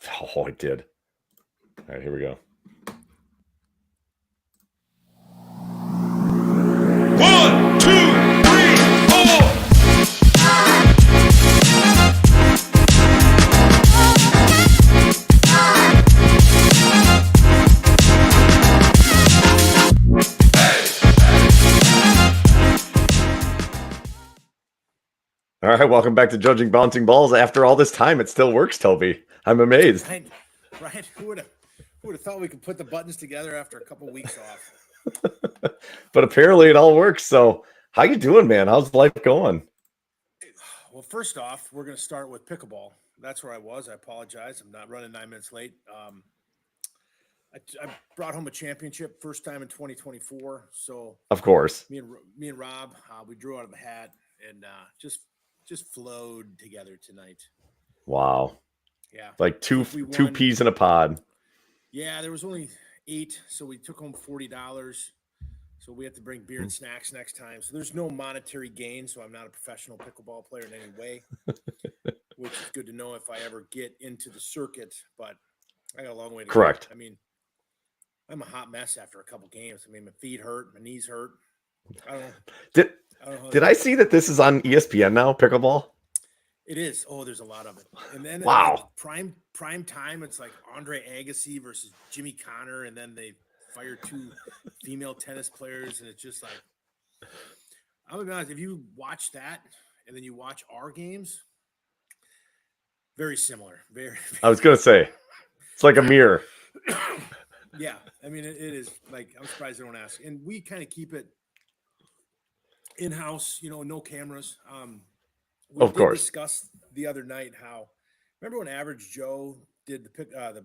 Oh, it did. All right, here we go. One, two, three, four. All right, welcome back to Judging Bouncing Balls. After all this time, it still works, Toby. I'm amazed. Right? Who would have thought we could put the buttons together after a couple weeks off? But apparently it all works. So how you doing, man? How's life going? Well, first off, we're going to start with pickleball. That's where I was. I apologize. I'm not running 9 minutes late. I brought home a championship first time in 2024. So Of course. me and Rob, we drew out of the hat and just flowed together tonight. Wow. Yeah, Like two won. peas in a pod. Yeah, there was only 8, so we took home $40. So we have to bring beer and snacks next time. So there's no monetary gain. So I'm not a professional pickleball player in any way, which is good to know if I ever get into the circuit. But I got a long way to Correct. go. I mean, I'm a hot mess after a couple games. I mean, my feet hurt, my knees hurt. I don't know. Did I see that this is on ESPN now, pickleball? It is. Oh, there's a lot of it. And then Wow. Prime time, it's like Andre Agassi versus Jimmy Connor, and then they fire 2 female tennis players, and it's just like, I'm gonna be honest, if you watch that and then you watch our games, very similar. Very. I was gonna say it's like a mirror. Yeah, I mean it is like, I'm surprised they don't ask, and we kind of keep it in house, no cameras. We Of course. discussed the other night how, remember when Average Joe did the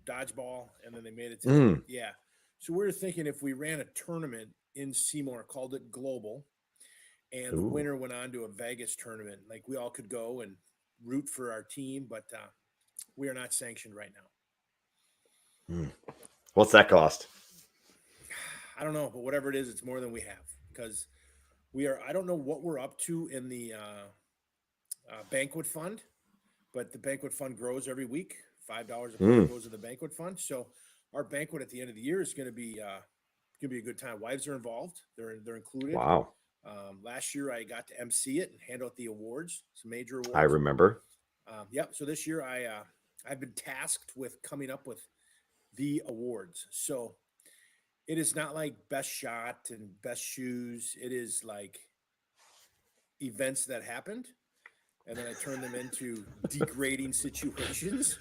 dodgeball and then they made it to yeah. So we were thinking if we ran a tournament in Seymour, called it Global, and the winner went on to a Vegas tournament, like we all could go and root for our team, but we are not sanctioned right now. What's that cost? I don't know, but whatever it is, it's more than we have, because I don't know what we're up to in the banquet fund, but the banquet fund grows every week. $5 a player goes to the banquet fund. So our banquet at the end of the year is going to be a good time. Wives are involved; they're included. Wow. Last year I got to MC it and hand out the awards, some major awards. I remember. Yep. So this year I've been tasked with coming up with the awards. So it is not like best shot and best shoes. It is like events that happened, and then I turn them into degrading situations.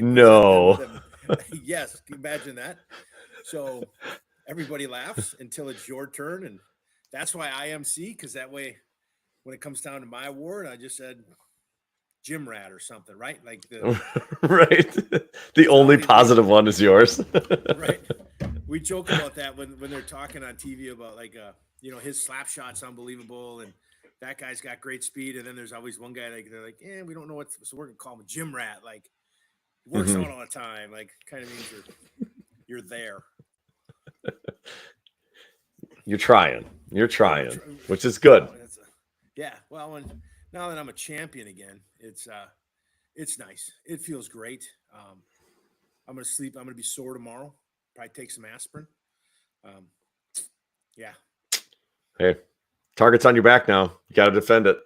No. Yes, imagine that. So everybody laughs until it's your turn, and that's why I MC, because that way, when it comes down to my award, I just said gym rat or something, right? Like right. The only positive one is yours. Right. We joke about that when they're talking on TV about like his slap shot's unbelievable and that guy's got great speed, and then there's always one guy like they're like, we don't know so we're gonna call him a gym rat, like he works out all the time, like kind of means you're there. You're trying, which is good. Yeah. Well, now that I'm a champion again, it's nice. It feels great. I'm gonna sleep. I'm gonna be sore tomorrow. Probably take some aspirin. Yeah. Hey, target's on your back now. You got to defend it.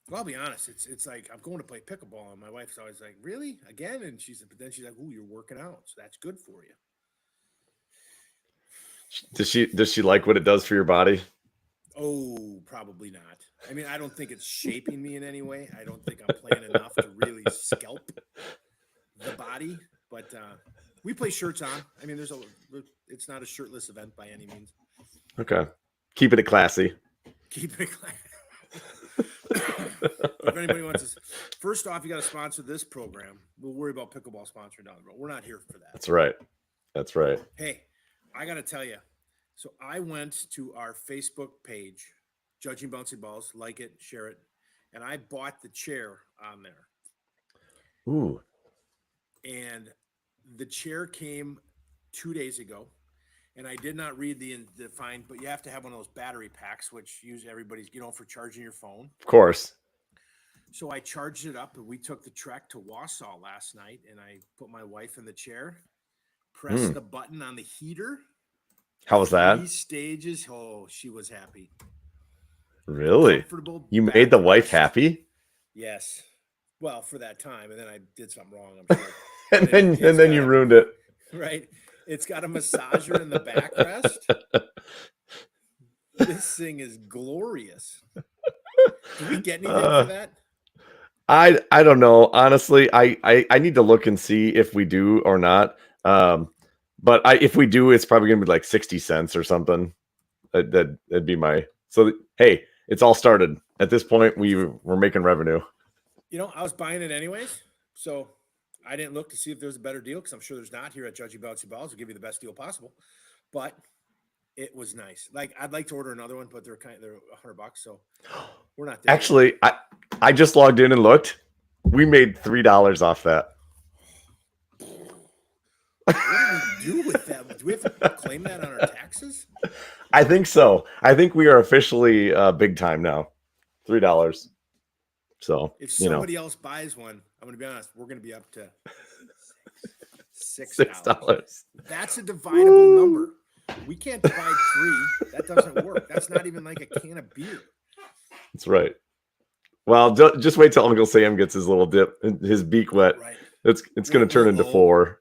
Well, I'll be honest. It's like I'm going to play pickleball, and my wife's always like, "Really? Again?" And but then she's like, "Ooh, you're working out, so that's good for you." Does she like what it does for your body? Oh, probably not. I mean, I don't think it's shaping me in any way. I don't think I'm playing enough to really scalp the body, but we play shirts on. I mean, it's not a shirtless event by any means. Okay. Keeping it classy. Keep it classy. If anybody wants to, first off, you got to sponsor this program. We'll worry about pickleball sponsoring down the road. We're not here for that. That's right. Hey, I got to tell you. So I went to our Facebook page, Judging Bouncy Balls, like it, share it, and I bought the chair on there. Ooh. And the chair came 2 days ago, and I did not read the fine, but you have to have one of those battery packs, which use everybody's, for charging your phone. Of course. So I charged it up and we took the trek to Wausau last night and I put my wife in the chair, pressed the button on the heater. How was that? 3 stages. Oh, she was happy. Really? Comfortable You made the wife backrest. happy? Yes. Well, for that time. And then I did something wrong, I'm sure. And It's then got you a- ruined it. Right. It's got a massager in the backrest. This thing is glorious. Do we get anything for that? I don't know. Honestly, I need to look and see if we do or not. But if we do, it's probably gonna be like 60 cents or something. That'd be my hey, it's all started. At this point, we're making revenue. You know, I was buying it anyways. So I didn't look to see if there's a better deal because I'm sure there's not here at Judgy Bouncy Balls. Will give you the best deal possible. But it was nice. Like I'd like to order another one, but they're $100. So we're not there yet. Actually, I just logged in and looked. We made $3 off that. What do we do with that? Do we have to claim that on our taxes? I think so. I think we are officially big time now. $3. So If you know, somebody else buys one, I'm going to be honest, we're going to be up to $6. $6. That's a dividable number. We can't divide 3. That doesn't work. That's not even like a can of beer. That's right. Well, just wait till Uncle Sam gets his little dip, his beak wet. Right. It's going to turn into Little 4.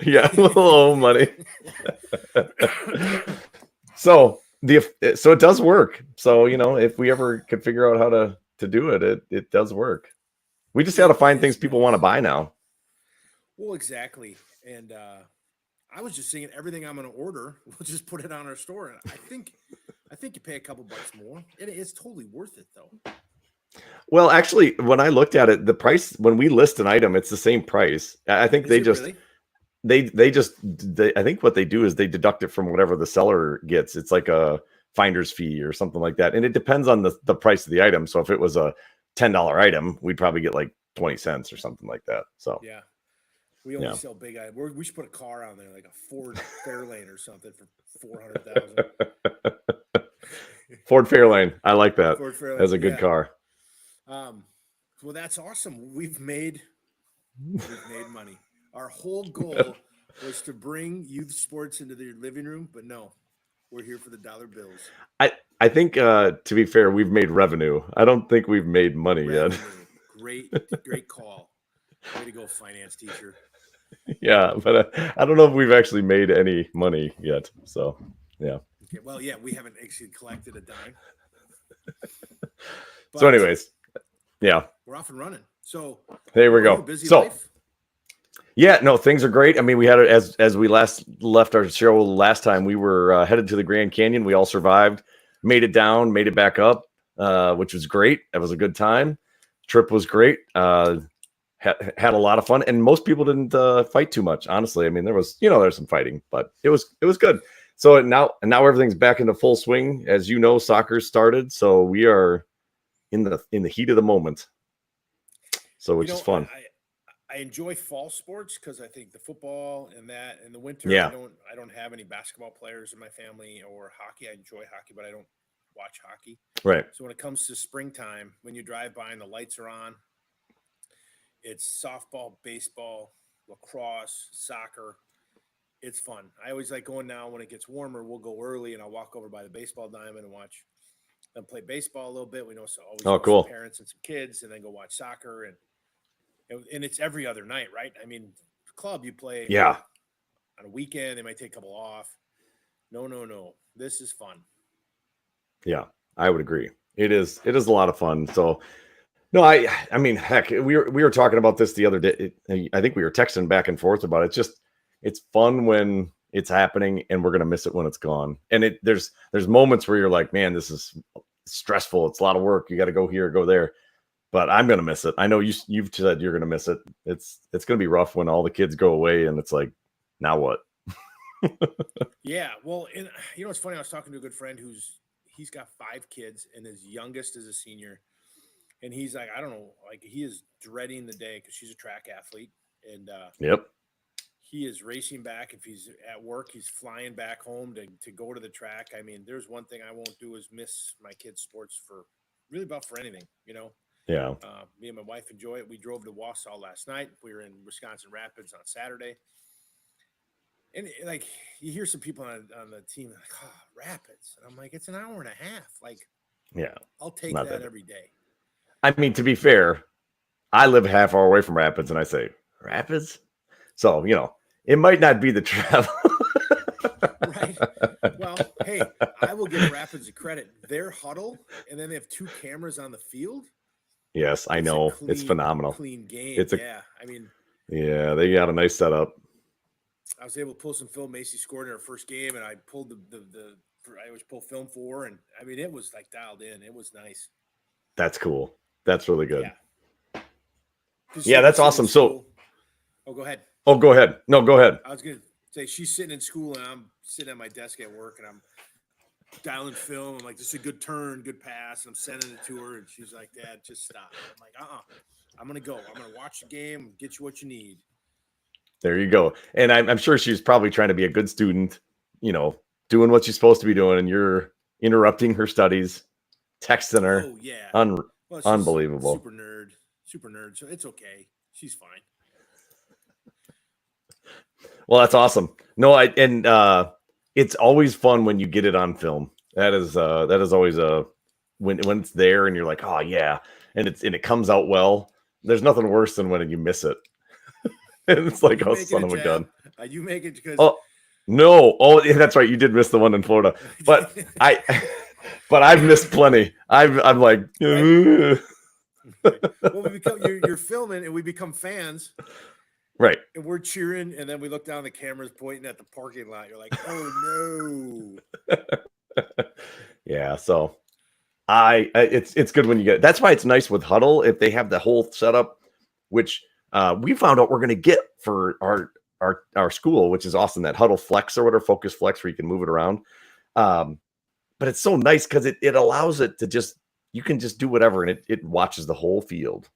Yeah, a little old money. So it does work. So you know, if we ever could figure out how to do it, it does work. We just got to find things people want to buy now. Well, exactly. And I was just thinking everything I'm going to order, we'll just put it on our store. And I think you pay a couple bucks more. It's totally worth it though. Well, actually, when I looked at it, the price when we list an item, it's the same price. I think Is they it just really? I think what they do is they deduct it from whatever the seller gets. It's like a finder's fee or something like that. And it depends on the price of the item. So if it was a $10 item, we'd probably get like 20 cents or something like that. So Yeah. We only sell big items. We should put a car on there, like a Ford Fairlane or something for $400,000. Ford Fairlane. I like that. Ford Fairlane. That's a good car. Well, that's awesome. We've made money. Our whole goal was to bring youth sports into their living room, but no, we're here for the dollar bills. I think to be fair, we've made revenue. I don't think we've made money yet. Great call. Way to go, finance teacher. Yeah, but I don't know if we've actually made any money yet. So yeah. Okay, well, yeah, we haven't actually collected a dime. So, anyways, yeah, we're off and running. So there we go. Busy So. life? Yeah, no, things are great. I mean, we had it as we last left our show last time. We were headed to the Grand Canyon. We all survived, made it down, made it back up, which was great. That was a good time. Trip was great. Had a lot of fun, and most people didn't fight too much. Honestly, I mean, there's some fighting, but it was good. So now everything's back into full swing. As you know, soccer started, so we are in the heat of the moment. So which is fun. I enjoy fall sports because I think the football and that in the winter. Yeah. I don't have any basketball players in my family or hockey. I enjoy hockey, but I don't watch hockey. Right. So when it comes to springtime, when you drive by and the lights are on, it's softball, baseball, lacrosse, soccer. It's fun. I always like going now when it gets warmer. We'll go early and I'll walk over by the baseball diamond and watch them play baseball a little bit. We know cool. Some parents and some kids, and then go watch soccer and it's every other night, right? I mean, club you play on a weekend, they might take a couple off. No. This is fun. Yeah, I would agree. It is a lot of fun. So no, I mean, heck, we were talking about this the other day. I think we were texting back and forth about it. It's fun when it's happening and we're going to miss it when it's gone. And there's moments where you're like, man, this is stressful. It's a lot of work. You got to go here, go there. But I'm going to miss it. I know you've said you're going to miss it. It's going to be rough when all the kids go away and it's like, now what? Yeah. Well, and it's funny. I was talking to a good friend he's got 5 kids and his youngest is a senior. And he's like, I don't know, like he is dreading the day because she's a track athlete. And yep. He is racing back. If he's at work, he's flying back home to go to the track. I mean, there's one thing I won't do is miss my kids' sports for anything, Yeah. Me and my wife enjoy it. We drove to Wausau last night. We were in Wisconsin Rapids on Saturday. And like you hear some people on the team like, oh, Rapids. And I'm like, it's an hour and a half. Like, Yeah. I'll take Not that that. every day. I mean, to be fair, I live half hour away from Rapids, and I say Rapids. So it might not be the travel. Right. Well, hey, I will give Rapids a credit. Their huddle, and then they have 2 cameras on the field. Yes, I know. It's phenomenal. Clean game. It's yeah. I mean, they got a nice setup. I was able to pull some film. Macy scored in her first game, and I pulled I always pull film for her, and I mean, it was like dialed in. It was nice. That's cool. That's really good. Yeah. Yeah, that's awesome. So, go ahead. Oh, go ahead. No, go ahead. I was gonna say she's sitting in school, and I'm sitting at my desk at work, and I'm dialing film. I'm like, this is a good turn, good pass. And I'm sending it to her, and she's like, Dad, just stop. I'm like, I'm gonna go. I'm gonna watch the game, get you what you need. There you go. And I'm sure she's probably trying to be a good student, doing what she's supposed to be doing, and you're interrupting her studies, texting her. Oh yeah, unbelievable. Super nerd. So it's okay. She's fine. Well, that's awesome. No, it's always fun when you get it on film. That is always when it's there and you're like, oh yeah, and it comes out well. There's nothing worse than when you miss it. And it's like, oh, son of a gun. You make it because no. Oh, yeah, that's right. You did miss the one in Florida, but I've missed plenty. I'm like, right. Well, we become you're filming and we become fans. Right. And we're cheering, and then we look down, the camera's pointing at the parking lot. You're like, oh no. Yeah. So it's good when you get it. That's why it's nice with Huddle if they have the whole setup, which we found out we're going to get for our school, which is awesome. That Huddle Flex or whatever, Focus Flex, where you can move it around. But it's so nice because it allows it to you can just do whatever, and it watches the whole field.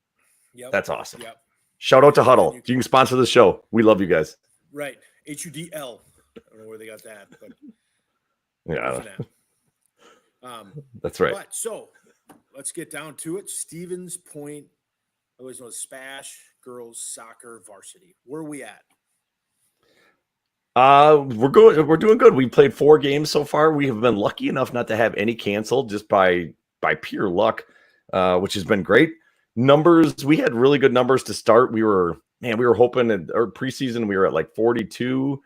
Yep. That's awesome. Yep. Shout out to Huddle. You can sponsor the show. We love you guys. Right. HUDL. I don't know where they got that, but yeah. That's right. But so let's get down to it. Stevens Point, otherwise known as Spash Girls Soccer Varsity. Where are we at? We're doing good. We played 4 games so far. We have been lucky enough not to have any canceled just by pure luck, which has been great. Numbers, we had really good numbers to start. We were hoping at our preseason we were at like 42,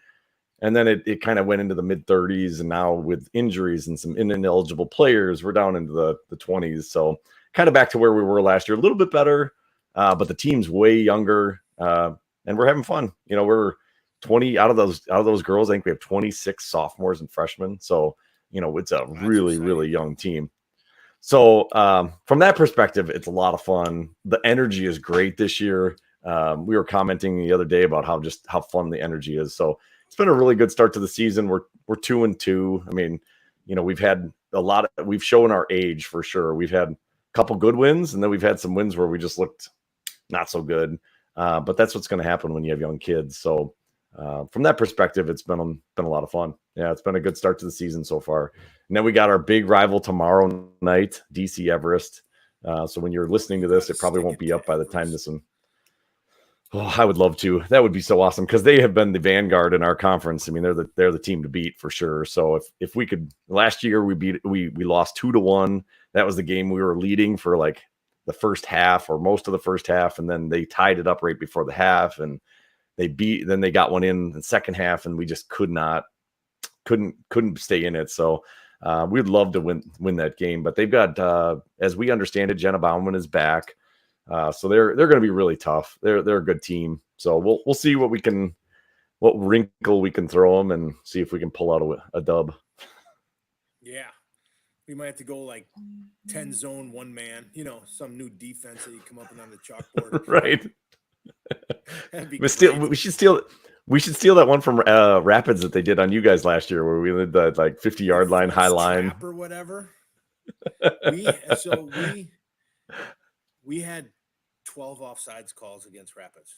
and then it kind of went into the mid 30s, and now with injuries and some ineligible players, we're down into the 20s. So kind of back to where we were last year, a little bit better, but the team's way younger, and we're having fun. We're 20 out of those girls. I think we have 26 sophomores and freshmen. So it's a really, really young team. So from that perspective, it's a lot of fun. The energy is great this year. We were commenting the other day about how fun the energy is. So it's been a really good start to the season. We're 2-2. I mean, we've had we've shown our age for sure. We've had a couple good wins, and then we've had some wins where we just looked not so good. But that's what's going to happen when you have young kids. So from that perspective, it's been a lot of fun. Yeah, it's been a good start to the season so far. And then we got our big rival tomorrow night, DC Everest. So when you're listening to this, it probably won't be up by the time this one. Oh, I would love to. That would be so awesome because they have been the vanguard in our conference. I mean, they're the team to beat for sure. So if we could, last year we lost 2-1. That was the game we were leading for like the first half or most of the first half, and then they tied it up right before the half, and then they got one in the second half, and we just couldn't stay in it. So we'd love to win that game, but they've got, as we understand it, Jenna Bauman is back. So they're going to be really tough. They're a good team. So we'll see what wrinkle we can throw them and see if we can pull out a dub. Yeah. We might have to go like 10 zone, 1 man, some new defense that you come up with on the chalkboard. Right. We should steal that one from Rapids that they did on you guys last year, where we did the like 50-yard line, high line or whatever. We had 12 offsides calls against Rapids.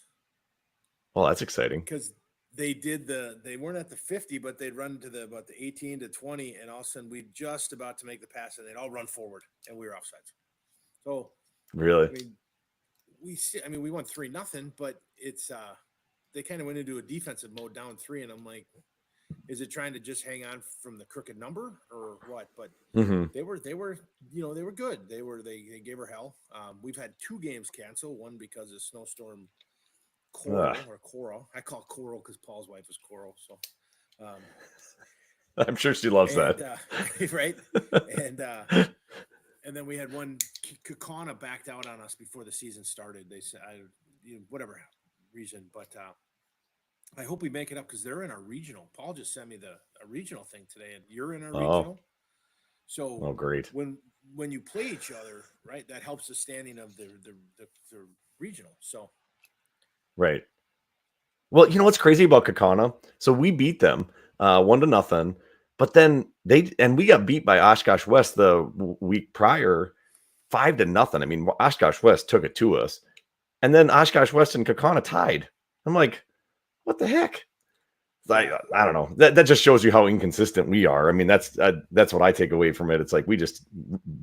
Well, that's exciting because they weren't at the 50, but they'd run to about the 18 to 20, and all of a sudden we just about to make the pass, and they'd all run forward, and we were offsides. So Really? I mean, we won 3-0, but it's they kind of went into a defensive mode down 3, and I'm like, is it trying to just hang on from the crooked number or what? But Mm-hmm. they were, they were good. They gave her hell. We've had 2 games canceled, one because of snowstorm Coral. I call it Coral because Paul's wife is Coral. So, I'm sure she loves that. Right. And then we had one. Kakana backed out on us before the season started. They said, whatever reason, but I hope we make it up because they're in our regional. Paul just sent me a regional thing today, and you're in our regional. So, great. When you play each other, right, that helps the standing of the regional. So, right. Well, you know what's crazy about Kakana? So we beat them 1-0, but then we got beat by Oshkosh West the week prior 5-0. I mean, Oshkosh West took it to us, and then Oshkosh West and Kakana tied. I'm like, what the heck? I don't know. That just shows you how inconsistent we are. I mean, that's what I take away from it. It's like, we just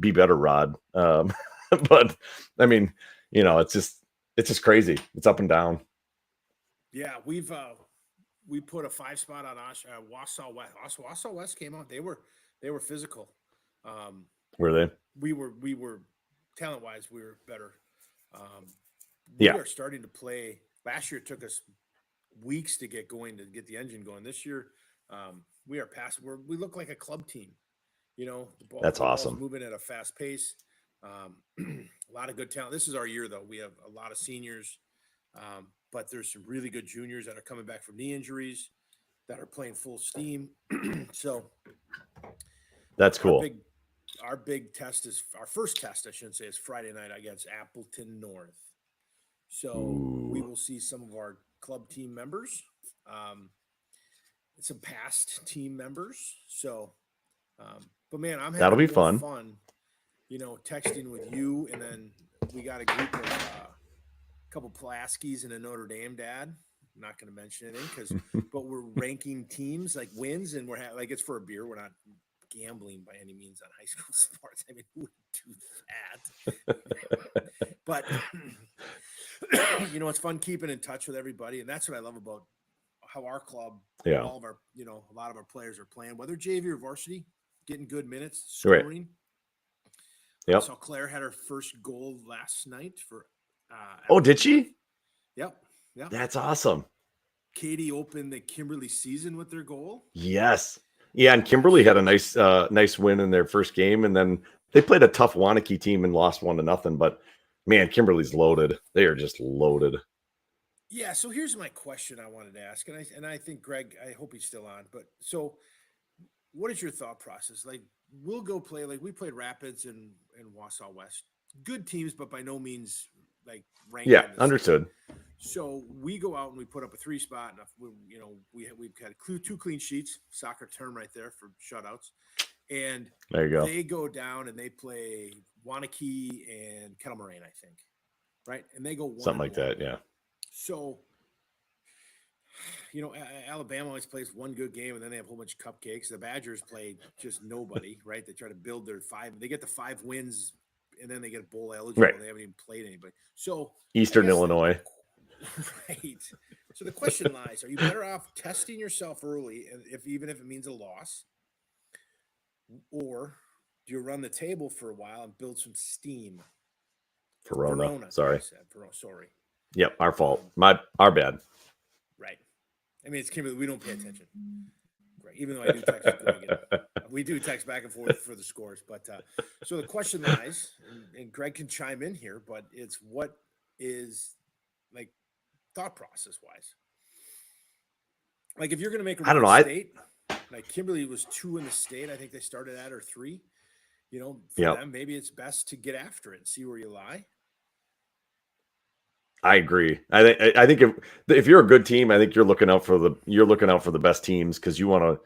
be better, Rod. But I mean, it's just crazy. It's up and down. Yeah, we put a 5 spot on Wausau West. Wausau West came out. They were physical. Were they? We were talent wise, we were better. We Yeah. are starting to play. Last year it took us weeks to get the engine going. This year, we are past. We look like a club team. The ball. That's the ball's awesome. moving at a fast pace. A lot of good talent. This is our year, though. We have a lot of seniors, but there's some really good juniors that are coming back from knee injuries that are playing full steam. So that's cool. Our big test is our first test, I shouldn't say, is Friday night against Appleton North. So we will see some of our club team members, some past team members. So, but man, that'll be fun. Texting with you, and then we got a group of a couple Pulaskis and a Notre Dame dad. I'm not going to mention anything but we're ranking teams like wins, and we're like, it's for a beer. We're not gambling by any means on high school sports. I mean, who would do that? But it's fun keeping in touch with everybody, and that's what I love about how our club, all of our, a lot of our players are playing, whether JV or varsity, getting good minutes, scoring. Right. Yep. So Claire had her first goal last night for. Did she? Yep. That's awesome. Katie opened the Kimberly season with their goal. Yes. Yeah, and Kimberly had a nice win in their first game, and then they played a tough Waunakee team and lost 1-0. But man, Kimberly's loaded. They are just loaded. Yeah. So here's my question I wanted to ask, and I think Greg, I hope he's still on. But so, what is your thought process? Like, we'll go play. Like, we played Rapids and Wausau West, good teams, but by no means like ranked. Yeah, understood. So we go out and we put up a 3 spot, and we've had 2 clean sheets, soccer term right there for shutouts. And there you go. They go down and they play Waunakee and Kettle Moraine, I think, right? And they go something like that, yeah. So, Alabama always plays one good game, and then they have a whole bunch of cupcakes. The Badgers play just nobody, right? They try to build their 5. They get the 5 wins, and then they get bowl eligible. Right. They haven't even played anybody. So Eastern Illinois. Right. So the question lies: are you better off testing yourself early, even if it means a loss, or do you run the table for a while and build some steam? Verona. Sorry. Sorry. Yep, our fault. Our bad. Right. I mean, it's Kimberly. We don't pay attention. Right. Even though I do text Greg, we do text back and forth for the scores. But so the question lies, and Greg can chime in here, but it's what is like thought process wise. Like, if you're going to make a state, like Kimberly was 2 in the state. I think they started at or 3. For them, maybe it's best to get after it and see where you lie. I agree. I think if you're a good team, I think you're looking out for the best teams, because you want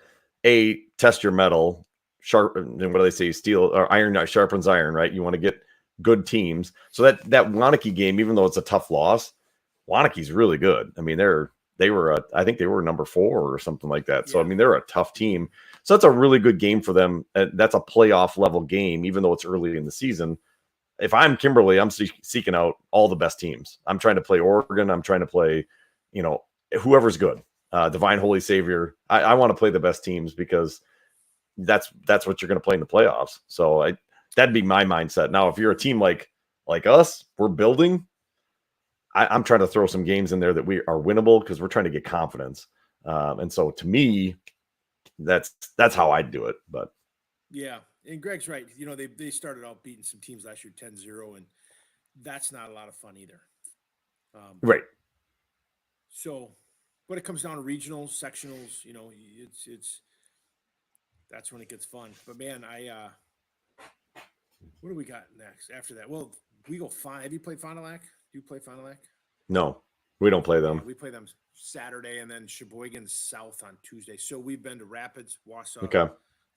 to test your metal, sharpen. And what do they say? Steel or iron sharpens iron, right? You want to get good teams. So that Waunakee game, even though it's a tough loss, Waunakee's really good. I mean, I think they were number 4 or something like that. So, I mean, they're a tough team. So that's a really good game for them. That's a playoff level game, even though it's early in the season. if I'm Kimberly, I'm seeking out all the best teams. I'm trying to play Oregon. I'm trying to play, whoever's good. Divine Holy Savior. I want to play the best teams because that's what you're going to play in the playoffs. So that'd be my mindset. Now, if you're a team like us, we're building. I'm trying to throw some games in there that we are winnable because we're trying to get confidence. And so to me, that's how I'd do it. But yeah, and Greg's right. They started out beating some teams last year 10-0, and that's not a lot of fun either. Right. So, but it comes down to regionals, sectionals. It's that's when it gets fun. But man, what do we got next after that? Well, we go fine. Have you played Fond du Lac? Do you play Fond du Lac? No, we don't play them. Yeah, we play them Saturday, and then Sheboygan South on Tuesday. So we've been to Rapids, Wausau, Okay.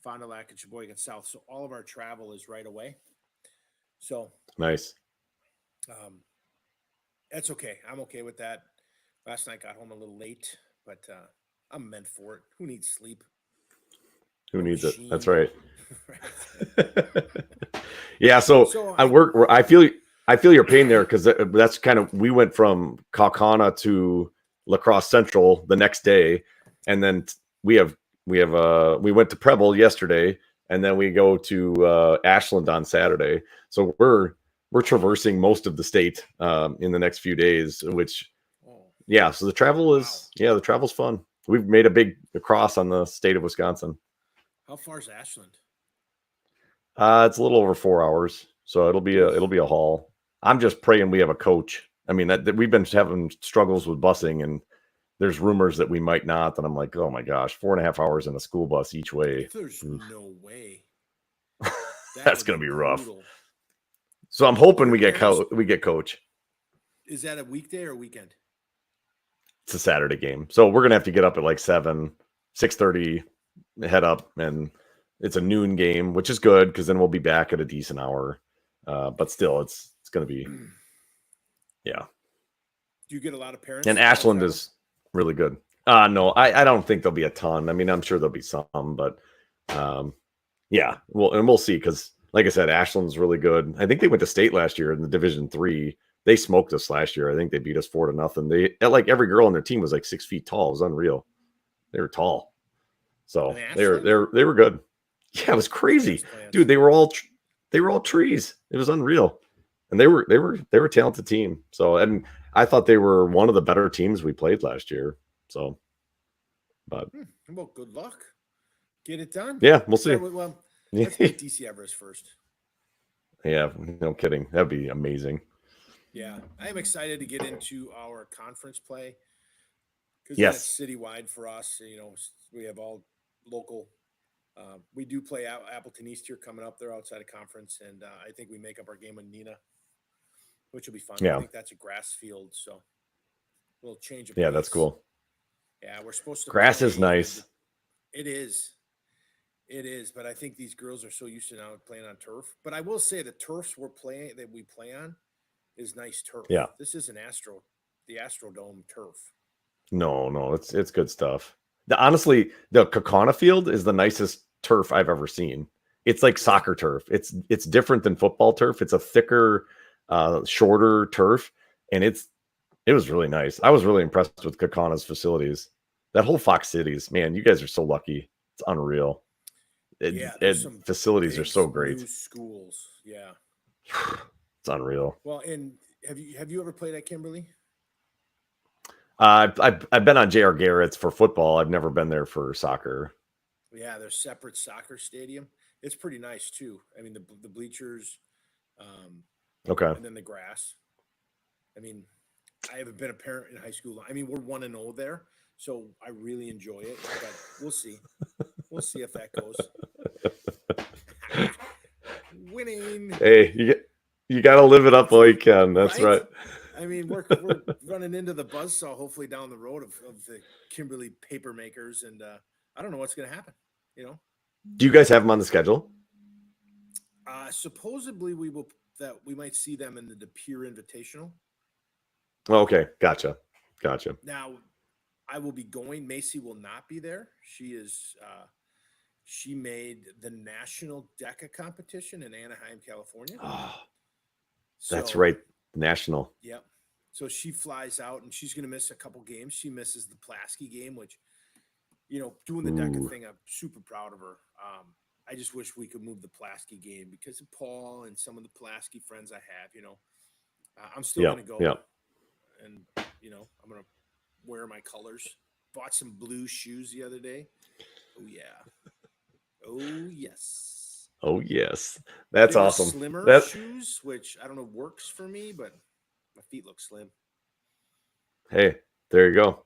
Fond du Lac, and Sheboygan South. So all of our travel is right away. So Nice. That's okay. I'm okay with that. Last night got home a little late, but I'm meant for it. Who needs sleep? Who needs it? Machine. That's right. Right. Yeah. So I feel your pain there because that's kind of, we went from Kaukauna to La Crosse Central the next day, and then we went to Preble yesterday, and then we go to Ashland on Saturday. So we're traversing most of the state in the next few days, which yeah. So the travel is the travel's fun. We've made a big cross on the state of Wisconsin. How far is Ashland? It's a little over 4 hours, so it'll be a haul. I'm just praying we have a coach. I mean, that we've been having struggles with busing, and there's rumors that we might not. And I'm like, oh my gosh, 4.5 hours in a school bus each way. There's no way. That's gonna be rough. So I'm hoping we get coach. Is that a weekday or a weekend? It's a Saturday game, so we're gonna have to get up at like 6:30, head up, and it's a noon game, which is good because then we'll be back at a decent hour. But still, it's gonna be, yeah. Do you get a lot of parents? And Ashland is really good. No, I don't think there'll be a ton. I mean, I'm sure there'll be some, but yeah, we'll see because, like I said, Ashland's really good. I think they went to state last year in the Division 3. They smoked us last year. I think they beat us 4-0. They like every girl on their team was like 6 feet tall. It was unreal. They were tall, so they were good. Yeah, it was crazy, dude. They were all trees. It was unreal, and they were a talented team. So, and I thought they were one of the better teams we played last year. So, but well, good luck. Get it done. Yeah, we'll see. Well, let's get DC Everest first. Yeah, no kidding. That'd be amazing. Yeah, I am excited to get into our conference play because yes, that's citywide for us. We have all local. We do play Appleton East here coming up. They're outside of conference, and I think we make up our game with Nina, which will be fun. Yeah. I think that's a grass field, so a little change of yeah, pace. that's cool. Yeah, we're supposed to. Grass is nice. It is, but I think these girls are so used to now playing on turf. But I will say the turfs we play on is nice turf. Yeah, this is the Astrodome turf. No, it's good stuff. Honestly, the Kaukauna field is the nicest turf I've ever seen. It's like soccer turf. It's different than football turf. It's a thicker, shorter turf, and it was really nice. I was really impressed with Kaukana's facilities. That whole Fox Cities, man, you guys are so lucky. It's unreal. Facilities are so great. Schools, yeah, it's unreal. Well, and have you ever played at Kimberly? I've been on J.R. Garrett's for football. I've never been there for soccer. Yeah, there's separate soccer stadium. It's pretty nice too. I mean, the bleachers, okay, and then the grass. I mean, I haven't been a parent in high school. I mean, we're 1-0 there, so I really enjoy it. But we'll see. We'll see if that goes. Winning. Hey, you got to live it up while you can. That's right. I mean, we're running into the buzzsaw hopefully down the road of the Kimberly paper makers, and I don't know what's going to happen. Do you guys have them on the schedule? Supposedly we might see them in the De Pere Invitational. Oh, okay, gotcha. Now, I will be going. Macy will not be there. She is. She made the national DECA competition in Anaheim, California. Oh, That's So, right. National. yep. So she flies out and she's going to miss a couple games. She misses the Pulaski game, which, doing the DECA Ooh. thing, I'm super proud of her. I just wish we could move the Pulaski game because of Paul and some of the Pulaski friends I have. I'm still Yeah. going to go, Yeah. and I'm going to wear my colors. Bought some blue shoes the other day. Oh yeah. Oh yes. Oh yes. That's They were awesome. slimmer shoes, which I don't know works for me, but my feet look slim. Hey, there you go.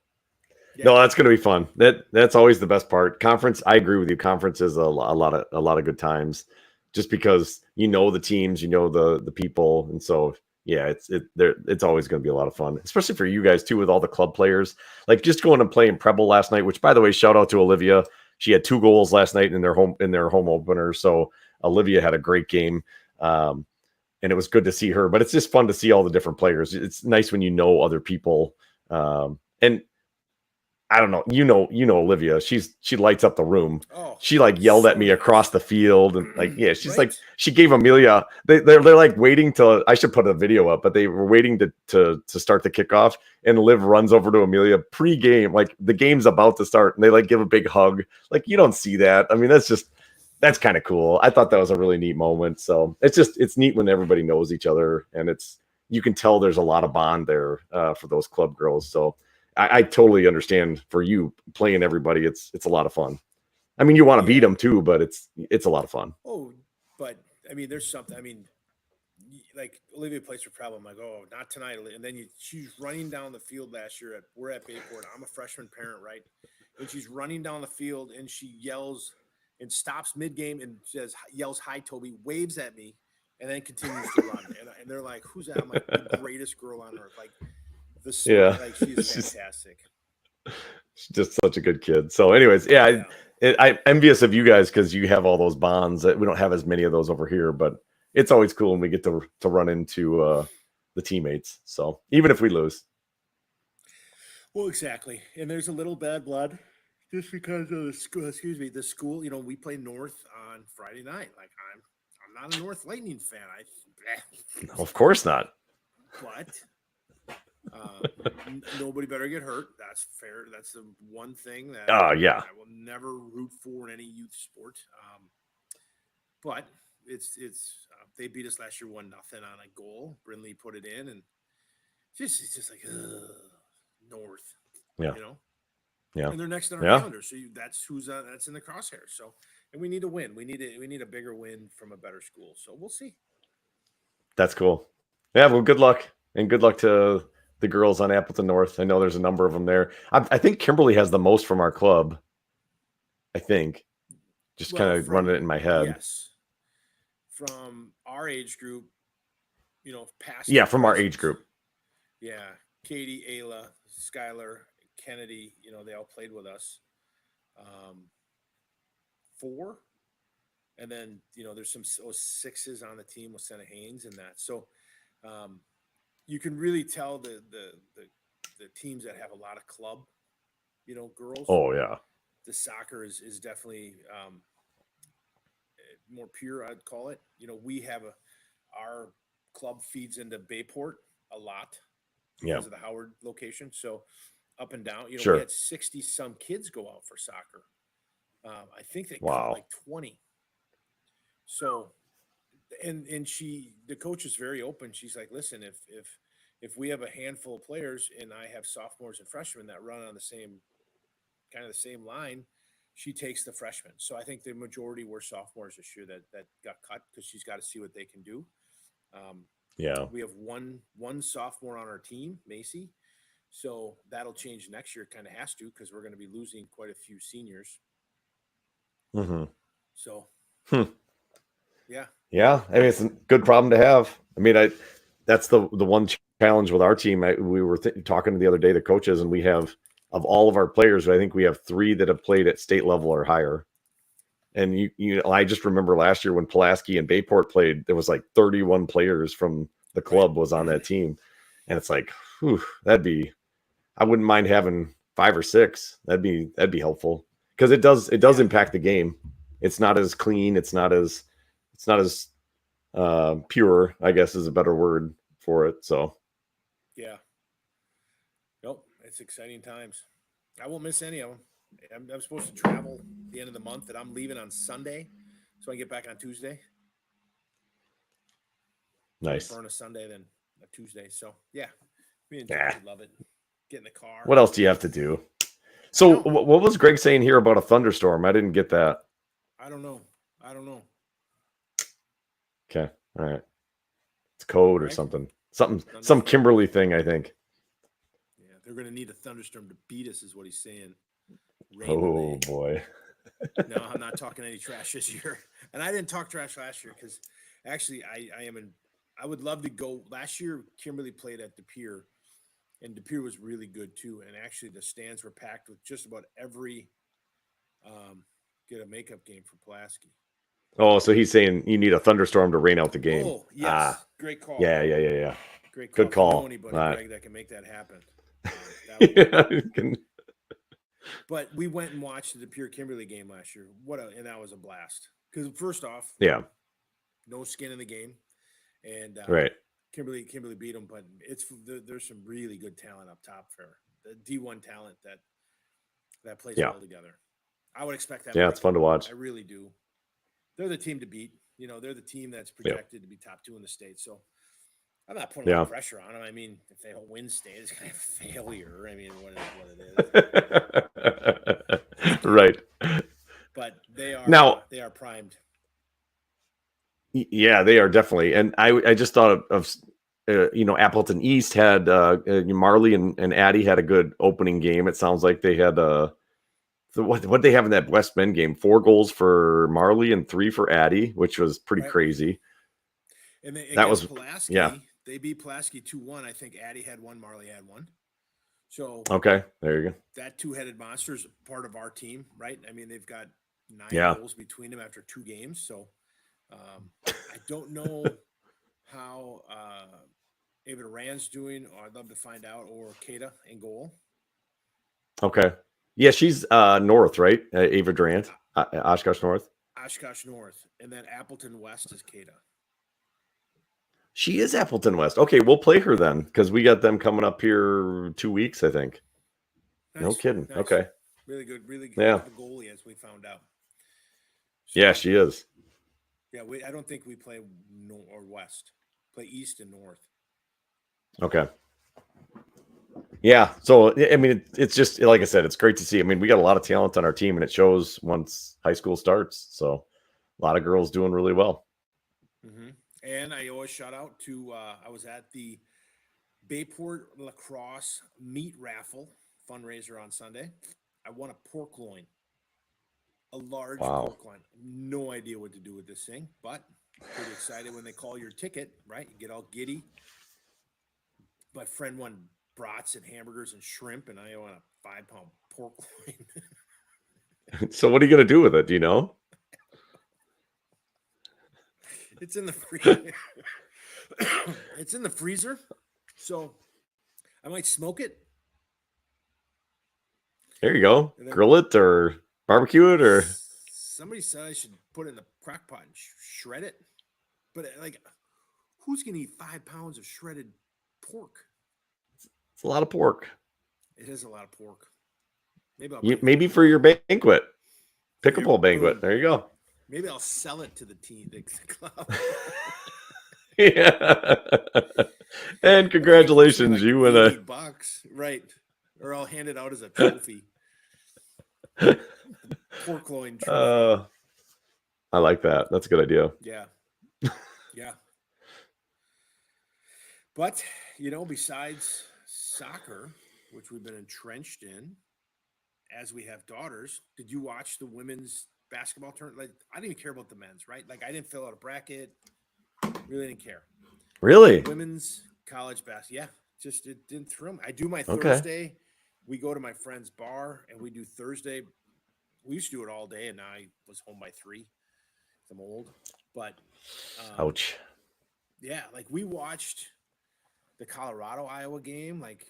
Yeah. No, that's going to be fun. That's always the best part. Conference, I agree with you. Conference is a lot of good times, just because the teams, the people, and so yeah, it's always going to be a lot of fun, especially for you guys too, with all the club players. Like just going and playing Preble last night, which by the way, shout out to Olivia. She had 2 goals last night in their home opener. So Olivia had a great game. And it was good to see her. But it's just fun to see all the different players. It's nice when other people. And I don't know, Olivia. She lights up the room. Oh, She like yelled at me nice. across the field, and like, yeah, she's Right? like, she gave Amelia. They're like waiting till I should put a video up, but they were waiting to start the kickoff, and Liv runs over to Amelia pre-game, like the game's about to start, and they like give a big hug. Like you don't see that. I mean, that's kind of cool. I thought that was a really neat moment. So it's neat when everybody knows each other, and you can tell there's a lot of bond there for those club girls. So I totally understand for you playing everybody. It's a lot of fun. I mean, you want to beat them too, but it's a lot of fun. Oh, but I mean, there's something. I mean, like Olivia plays for Preble. I'm like, oh, not tonight. And then she's running down the field last year. We're at Bayport. I'm a freshman parent, right? And she's running down the field and she yells and stops mid game and yells, "Hi, Toby!" Waves at me, and then continues to run. And they're like, "Who's that?" I'm like, "The greatest girl on earth." Like like she's fantastic. She's just such a good kid. So, anyways, yeah. I'm envious of you guys because you have all those bonds. We don't have as many of those over here, but it's always cool when we get to run into the teammates. So even if we lose. Well, exactly. And there's a little bad blood just because of the school. Excuse me, the school. We play North on Friday night. Like I'm not a North Lightning fan. Of course not. But nobody better get hurt. That's fair. That's the one thing that yeah. I will never root for in any youth sport. But it's they beat us last year 1-0 on a goal. Brindley put it in, and it's just like North. Yeah. Yeah. And they're next on our calendar, so that's that's in the crosshairs. So, and we need to win. We need a bigger win from a better school. So we'll see. That's cool. Yeah. Well, good luck, and good luck to the girls on Appleton North. I know there's a number of them there. I think Kimberly has the most from our club. I think, just kind of running it in my head. Yes. From our age group, past. Yeah, from our age group. Yeah, Katie, Ayla, Skylar, Kennedy. They all played with us. 4, and then there's some 6s on the team with Senna Haynes and that. So, you can really tell the teams that have a lot of club, girls. Oh yeah. The soccer is definitely more pure, I'd call it. We have our club feeds into Bayport a lot because of the Howard location. So up and down, sure. We had 60 some kids go out for soccer. I think they caught like 20. So, and the coach is very open. She's like, listen, if we have a handful of players and I have sophomores and freshmen that run on the same line, she takes the freshmen. So I think the majority were sophomores this year that got cut because she's got to see what they can do. We have one sophomore on our team, Macy. So that'll change next year. It kind of has to, because we're going to be losing quite a few seniors. Mm-hmm. So, yeah. Yeah. I mean, it's a good problem to have. I mean, that's the one challenge with our team. We were talking the other day, the coaches, and we have, of all of our players, I think we have 3 that have played at state level or higher. And I just remember last year when Pulaski and Bayport played, there was like 31 players from the club was on that team. And it's like, I wouldn't mind having 5 or 6. That'd be helpful, because it does impact the game. It's not as clean. It's not as pure, I guess is a better word for it. So Yeah. Nope. It's exciting times. I won't miss any of them. I'm supposed to travel the end of the month, and I'm leaving on Sunday, so I get back on Tuesday. nice. Burn a Sunday, then a Tuesday. So yeah, me and Yeah. Joey love it. Get in the car. What else do you have to do? So what was Greg saying here about a thunderstorm? I didn't get that. I don't know. Okay. All right. It's code or Right? something. Some Kimberly thing, I think. Yeah, they're going to need a thunderstorm to beat us, is what he's saying. Rain Oh delay. boy. No, I'm not talking any trash this year. And I didn't talk trash last year because actually I would love to go. Last year, Kimberly played at De Pere, and De Pere was really good too. And actually, the stands were packed with just about every get a makeup game for Pulaski. Oh, so he's saying you need a thunderstorm to rain out the game. Oh, yes. Great call. Yeah. Great call. Good If call. you know anybody, All right. Greg, that can make that happen. That would be- Yeah. But we went and watched the De Pere Kimberly game last year. And that was a blast. Because first off, Yeah. no skin in the game, and Right. Kimberly beat them. But there's some really good talent up top for the D1 talent that plays well together. I would expect that. Yeah, it's fun to watch. I really do. They're the team to beat. You know, they're the team that's projected to be top 2 in the state. So I'm not putting a lot of pressure on them. I mean, if they don't win state, it's kind of a failure. I mean, what it is. Right. But they are primed. Yeah, they are definitely. And I just thought of Appleton East had Marley and Addie had a good opening game. It sounds like they had what they have in that West Bend game? 4 goals for Marley and 3 for Addie, which was pretty crazy. And that was Pulaski. Yeah. They beat Pulaski 2-1. I think Addie had 1, Marley had 1. So okay, there you go. That two-headed monster is part of our team, right? I mean, they've got 9 goals between them after 2 games. So I don't know how Ava Rand's doing, or I'd love to find out, or Kata in goal. Okay. Yeah, she's north, right? Ava Durant, Oshkosh North. Oshkosh North. And then Appleton West is Kata. She is Appleton West. Okay, we'll play her then because we got them coming up here 2 weeks, I think. Nice. No kidding. Nice. Okay. Really good goalie, as we found out. So, yeah, she is. Yeah, I don't think we play north or west. Play east and north. Okay. Yeah, so I mean, it's just like I said, it's great to see. I mean, we got a lot of talent on our team, and it shows once high school starts. So, a lot of girls doing really well. Mm-hmm. And I always shout out to I was at the Bayport Lacrosse meat raffle fundraiser on Sunday. I won a pork loin, a large pork loin. No idea what to do with this thing, but pretty excited when they call your ticket, right? You get all giddy. My friend won brats and hamburgers and shrimp, and I won a 5-pound pork loin. So what are you going to do with it? Do you know? It's in the freezer. It's in the freezer, so I might smoke it. There you go. Grill it or barbecue it, or somebody said I should put it in the crock pot and shred it. But like, who's gonna eat 5 pounds of shredded pork? It's a lot of pork. It is a lot of pork. Maybe for your banquet, pickleball banquet. There you go. Maybe I'll sell it to the team, the club. Yeah. And congratulations, you win a $80, right? Or I'll hand it out as a trophy. Pork loin trophy. I like that. That's a good idea. Yeah. Yeah. But, besides soccer, which we've been entrenched in, as we have daughters, did you watch the women's basketball tournament? Like, I didn't even care about the men's, right? Like, I didn't fill out a bracket. Really didn't care. Really? Women's college basketball. Yeah. Just, it didn't thrill me. I do my Thursday. We go to my friend's bar and we do Thursday. We used to do it all day, and now I was home by 3. I'm old. But ouch. Yeah, like we watched the Colorado-Iowa game. Like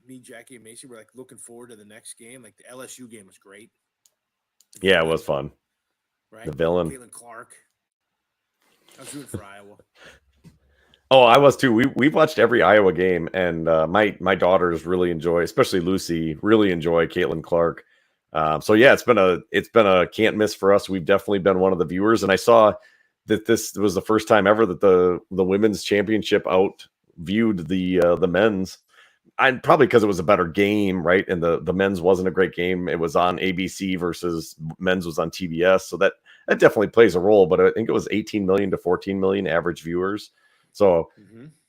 me, Jackie, and Macy were like looking forward to the next game. Like the LSU game was great. Yeah, it was fun. Right? The villain. Caitlin Clark. I was rooting for Iowa. Oh, I was too. We've watched every Iowa game, and my daughters really enjoy, especially Lucy, really enjoy Caitlin Clark. So yeah, it's been a can't miss for us. We've definitely been one of the viewers, and I saw that this was the first time ever that the women's championship out viewed the men's. I probably because it was a better game, right? And the men's wasn't a great game. It was on ABC versus men's was on TBS, so that definitely plays a role. But I think it was 18 million to 14 million average viewers. So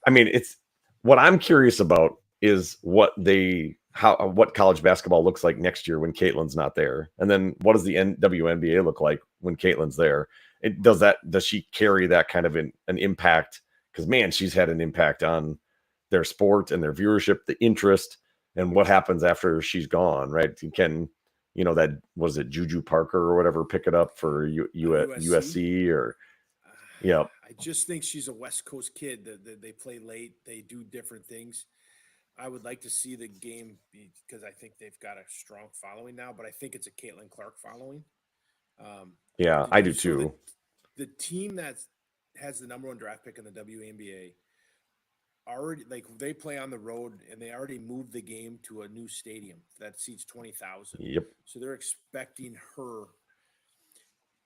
I mean, it's what I'm curious about is what college basketball looks like next year when Caitlin's not there, and then what does the WNBA look like when Caitlin's there? Does she carry that kind of an impact? Because man, she's had an impact on their sport and their viewership, the interest, and what happens after she's gone, right? That was it Juju Parker or whatever pick it up for USC or yeah. I just think she's a West Coast kid. They play late. They do different things. I would like to see the game because I think they've got a strong following now, but I think it's a Caitlin Clark following. Yeah, I do too. The team that has the number 1 draft pick in the WNBA already, like, they play on the road and they already moved the game to a new stadium that seats 20,000. Yep. So they're expecting her.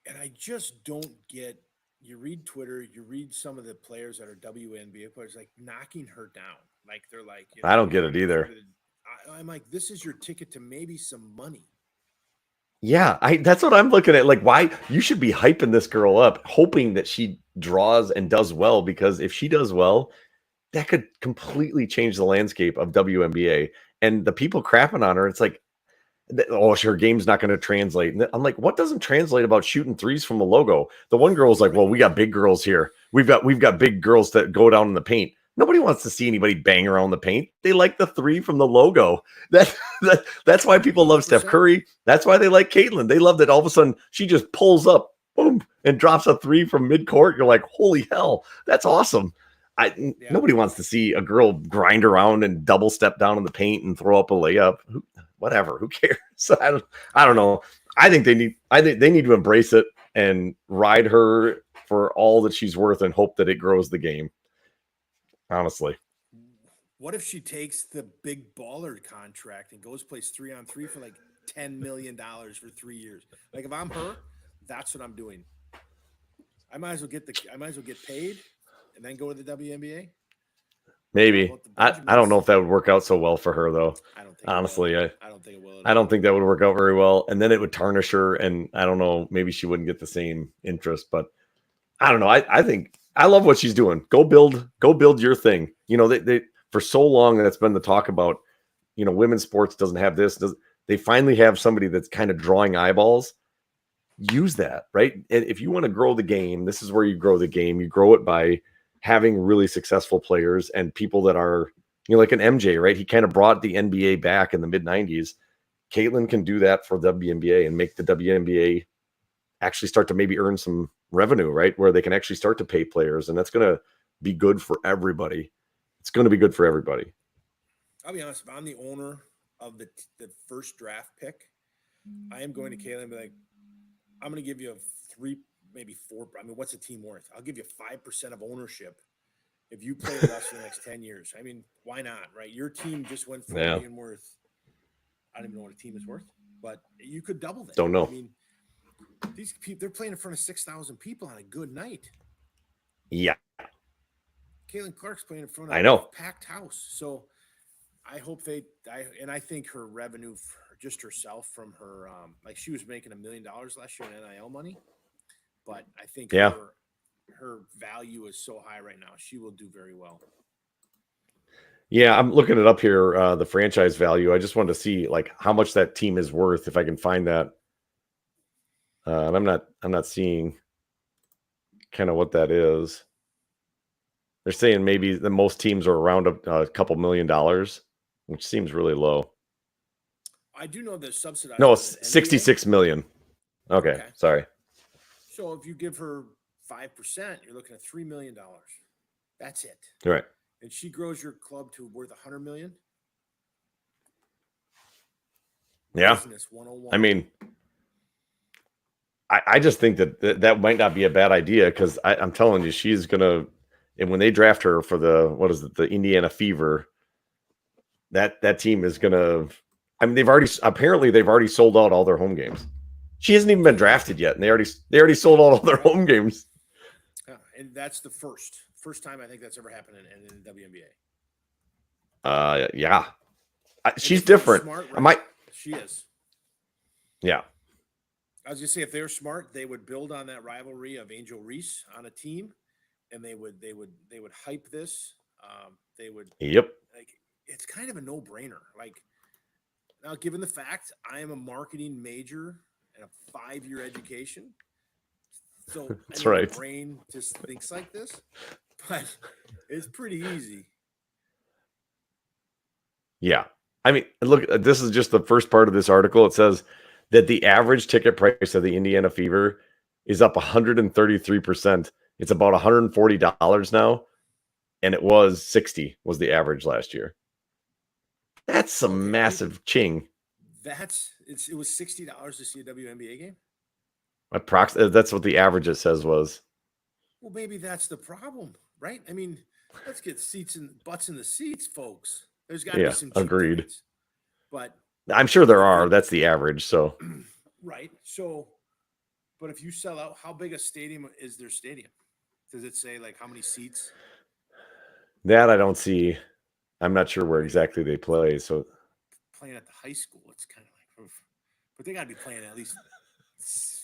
And I just don't get, you read Twitter, you read some of the players that are WNBA players, like knocking her down. Like they're like, I don't get it either. I'm like, this is your ticket to maybe some money. Yeah, that's what I'm looking at. Like, why you should be hyping this girl up, hoping that she draws and does well, because if she does well, that could completely change the landscape of WNBA. And the people crapping on her, it's like, oh, her game's not going to translate. And I'm like, what doesn't translate about shooting threes from a logo? The one girl's like, well, we got big girls here. We've got big girls that go down in the paint. Nobody wants to see anybody bang around the paint. They like the three from the logo. That's why people love Steph Curry. That's why they like Caitlin. They love that all of a sudden she just pulls up, boom, and drops a three from midcourt. You're like, holy hell, that's awesome. Nobody wants to see a girl grind around and double step down in the paint and throw up a layup. Whatever, who cares? I don't know. I think they need to embrace it and ride her for all that she's worth and hope that it grows the game. Honestly. What if she takes the big baller contract and goes plays 3-on-3 for like $10 million for 3 years? Like if I'm her, that's what I'm doing. I might as well get paid and then go to the WNBA. Maybe. I don't know if that would work out so well for her though. I don't think honestly, I don't think it will. I don't think that would work out very well. And then it would tarnish her, and I don't know, maybe she wouldn't get the same interest, but I don't know. I think I love what she's doing. Go build your thing. They for so long that's been the talk about, women's sports doesn't have this. They finally have somebody that's kind of drawing eyeballs. Use that, right? And if you want to grow the game, this is where you grow the game. You grow it by having really successful players and people that are, like an MJ, right? He kind of brought the NBA back in the mid 90s. Caitlin can do that for WNBA and make the WNBA actually start to maybe earn some revenue, right? Where they can actually start to pay players. And that's going to be good for everybody. It's going to be good for everybody. I'll be honest. If I'm the owner of the first draft pick, I am going to Caitlin and be like, I'm going to give you a 3, maybe 4. I mean, what's a team worth? I'll give you 5% of ownership if you play with us for the next 10 years. I mean, why not, right? Your team just went from being worth, I don't even know what a team is worth, but you could double that. Don't know. I mean, these people, they're playing in front of 6,000 people on a good night. Yeah. Caitlin Clark's playing in front of a packed house. So I hope I think her revenue for just herself from her, like she was making $1 million last year in NIL money. But I think her value is so high right now. She will do very well. Yeah, I'm looking it up here, the franchise value. I just wanted to see like how much that team is worth if I can find that. And I'm not seeing kind of what that is. They're saying maybe the most teams are around a couple $1 million, which seems really low. I do know they're subsidized. No, it's 66 million. Okay, sorry. So if you give her 5%, you're looking at $3 million. That's it. Right. And she grows your club to worth $100 million. Yeah. Business 101. I mean, I just think that might not be a bad idea because I'm telling you, she's gonna. And when they draft her for the Indiana Fever, that team is gonna. I mean, they've already sold out all their home games. She hasn't even been drafted yet, and they already sold out all their home games. Yeah, and that's the first time I think that's ever happened in the WNBA. Yeah, she's if they're different. Smart, I might. She is. Yeah. I was gonna say if they were smart, they would build on that rivalry of Angel Reese on a team, and they would hype this. They would. Yep. Like it's kind of a no-brainer. Like now, given the fact I am a marketing major and a 5-year education, so That's my right. brain just thinks like this, but it's pretty easy. Yeah. I mean, look, this is just the first part of this article. It says that the average ticket price of the Indiana Fever is up 133%. It's about $140 now, and it was 60 was the average last year. That's some massive ching. It was $60 to see a WNBA game. That's what the average it says was. Well, maybe that's the problem, right? I mean, let's get seats and butts in the seats, folks. There's got to be some cheap agreed. tickets. But I'm sure there are. That's the average. So right. So, but if you sell out, how big a stadium is their stadium? Does it say like how many seats? That I don't see. I'm not sure where exactly they play. So playing at the high school, it's kind of like, but they got to be playing at least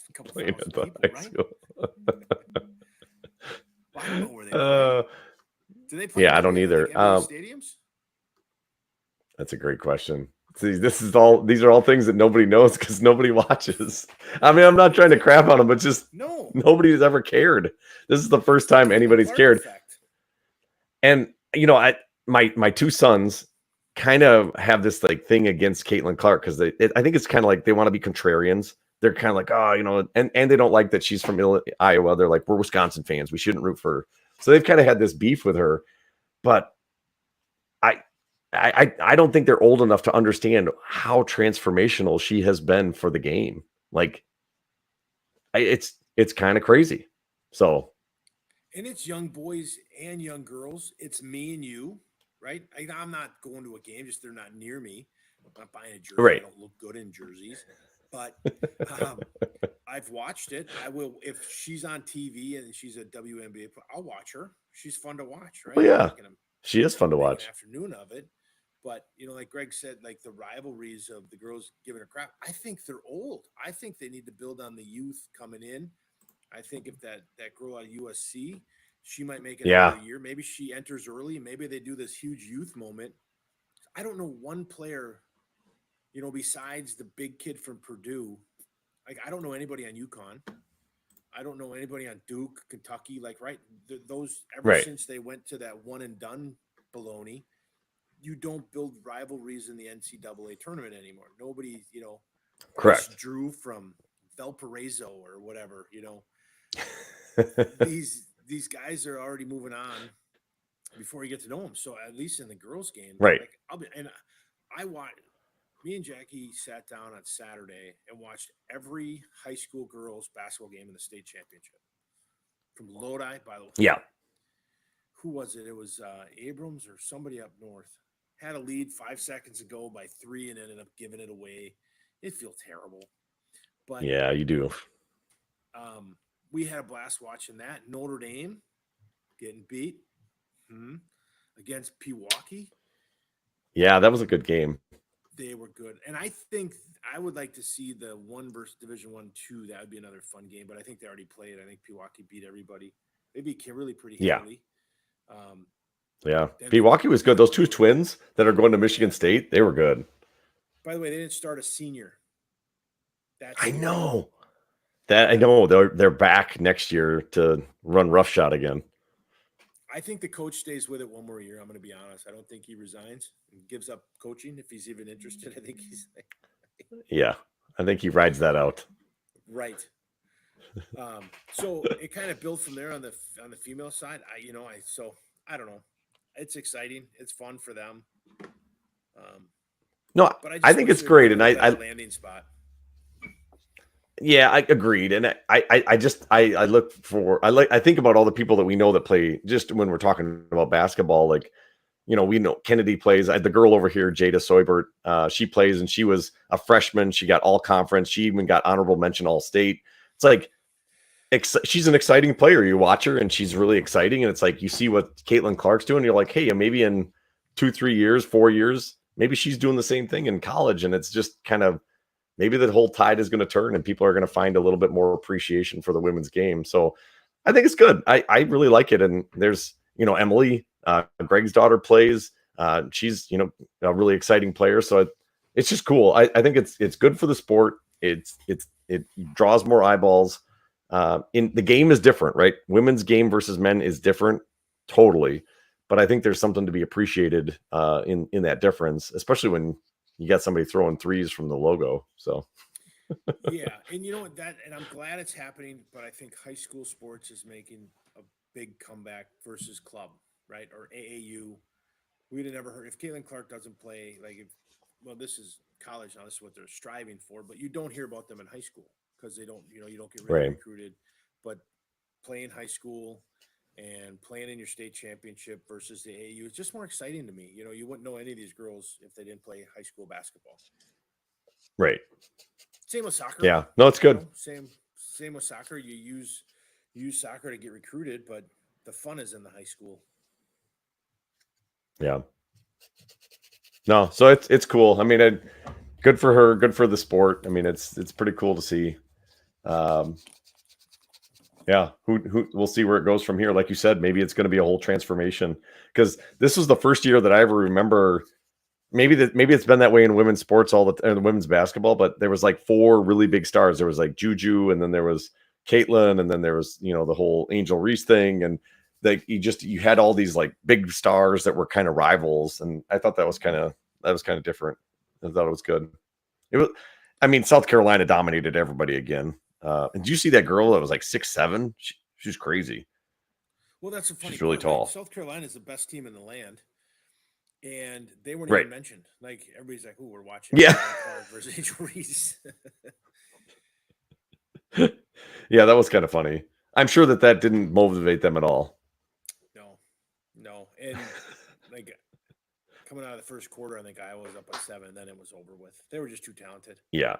a couple playing thousand at the people, high right? school. Well, I don't know where they play. Do they play? Yeah, I don't either. Stadiums. That's a great question. See, these are all things that nobody knows because nobody watches. I mean, I'm not trying to crap on them, but just nobody's ever cared. This is the first time anybody's cared. Effect. And my two sons kind of have this like thing against Caitlin Clark because I think it's kind of like they want to be contrarians. They're kind of like, and they don't like that she's from Iowa. They're like, we're Wisconsin fans. We shouldn't root for her. So they've kind of had this beef with her, but I don't think they're old enough to understand how transformational she has been for the game. Like, it's kind of crazy. So, and it's young boys and young girls. It's me and you, right? I'm not going to a game; just they're not near me. I'm not buying a jersey. Right. I don't look good in jerseys, but I've watched it. I will if she's on TV and she's a WNBA. I'll watch her. She's fun to watch, right? Well, yeah, she is fun to watch. An afternoon of it. But, like Greg said, like the rivalries of the girls giving a crap, I think they're old. I think they need to build on the youth coming in. I think if that girl at USC, she might make it another year. Maybe she enters early. Maybe they do this huge youth moment. I don't know one player, besides the big kid from Purdue. Like, I don't know anybody on UConn. I don't know anybody on Duke, Kentucky. Like, those ever since they went to that one and done baloney. You don't build rivalries in the NCAA tournament anymore. Nobody, correct. Drew from Valparaiso or whatever, these guys are already moving on before you get to know them. So at least in the girls' game, right? Me and Jackie sat down on Saturday and watched every high school girls basketball game in the state championship from Lodi. By the way, yeah. Who was it? It was Abrams or somebody up north. Had a lead 5 seconds ago by 3 and ended up giving it away. It feels terrible. But yeah, you do. We had a blast watching that. Notre Dame getting beat against Pewaukee. Yeah, that was a good game. They were good. And I think I would like to see the 1 versus Division 1-2. That would be another fun game. But I think they already played. I think Pewaukee beat everybody. They beat Kimberly pretty heavily. Yeah, Pewaukee was good. Those 2 twins that are going to Michigan State, they were good. By the way, they didn't start a senior. I know. They're back next year to run roughshod again. I think the coach stays with it one more year. I'm going to be honest. I don't think he resigns and gives up coaching if he's even interested. I think he's yeah, I think he rides that out. Right. So it kind of built from there on the female side. I don't know. It's exciting. It's fun for them. No, but I think it's great, and I landing spot. Yeah, I agreed. And I look for, I think about all the people that we know that play, just when we're talking about basketball, like, we know Kennedy plays. The girl over here, Jada Soibert, she plays, and she was a freshman. She got all conference. She even got honorable mention all state. It's like, she's an exciting player. You watch her and she's really exciting. And it's like, you see what Caitlin Clark's doing. You're like, hey, maybe in 2, 3 years, 4 years, maybe she's doing the same thing in college. And it's just kind of, maybe the whole tide is going to turn and people are going to find a little bit more appreciation for the women's game. So I think it's good. I really like it. And there's, Emily, Greg's daughter plays. She's, a really exciting player. So it's just cool. I think it's good for the sport. It draws more eyeballs. In the game is different, right? Women's game versus men is different, totally. But I think there's something to be appreciated in that difference, especially when you got somebody throwing threes from the logo. So yeah, and and I'm glad it's happening, but I think high school sports is making a big comeback versus club, right? Or AAU. We'd have never heard if Caitlin Clark doesn't play, this is college now, this is what they're striving for, but you don't hear about them in high school because they don't, you don't get really recruited. But playing high school and playing in your state championship versus the AAU is just more exciting to me. You wouldn't know any of these girls if they didn't play high school basketball. Right. Same with soccer. Yeah. No, it's good. Same with soccer. You use soccer to get recruited, but the fun is in the high school. Yeah. No, so it's cool. I mean, good for her, good for the sport. I mean, it's pretty cool to see. Yeah, who we'll see where it goes from here. Like you said, maybe it's going to be a whole transformation, because this was the first year that I ever remember. Maybe it's been that way in women's sports the women's basketball, but there was like 4 really big stars. There was like Juju, and then there was Caitlin, and then there was the whole Angel Reese thing, and you had all these like big stars that were kind of rivals, and I thought that was kind of different. I thought it was good. South Carolina dominated everybody again. And did you see that girl that was like 6'7"? She's crazy. Well, that's a funny. She's really tall. South Carolina is the best team in the land, and they weren't Right. even mentioned. Like, everybody's like, "Ooh, we're watching." Yeah. Versus Angel Reese. Yeah, that was kind of funny. I'm sure that didn't motivate them at all. No, and like coming out of the first quarter, I think Iowa was up by 7. Then it was over with. They were just too talented. Yeah,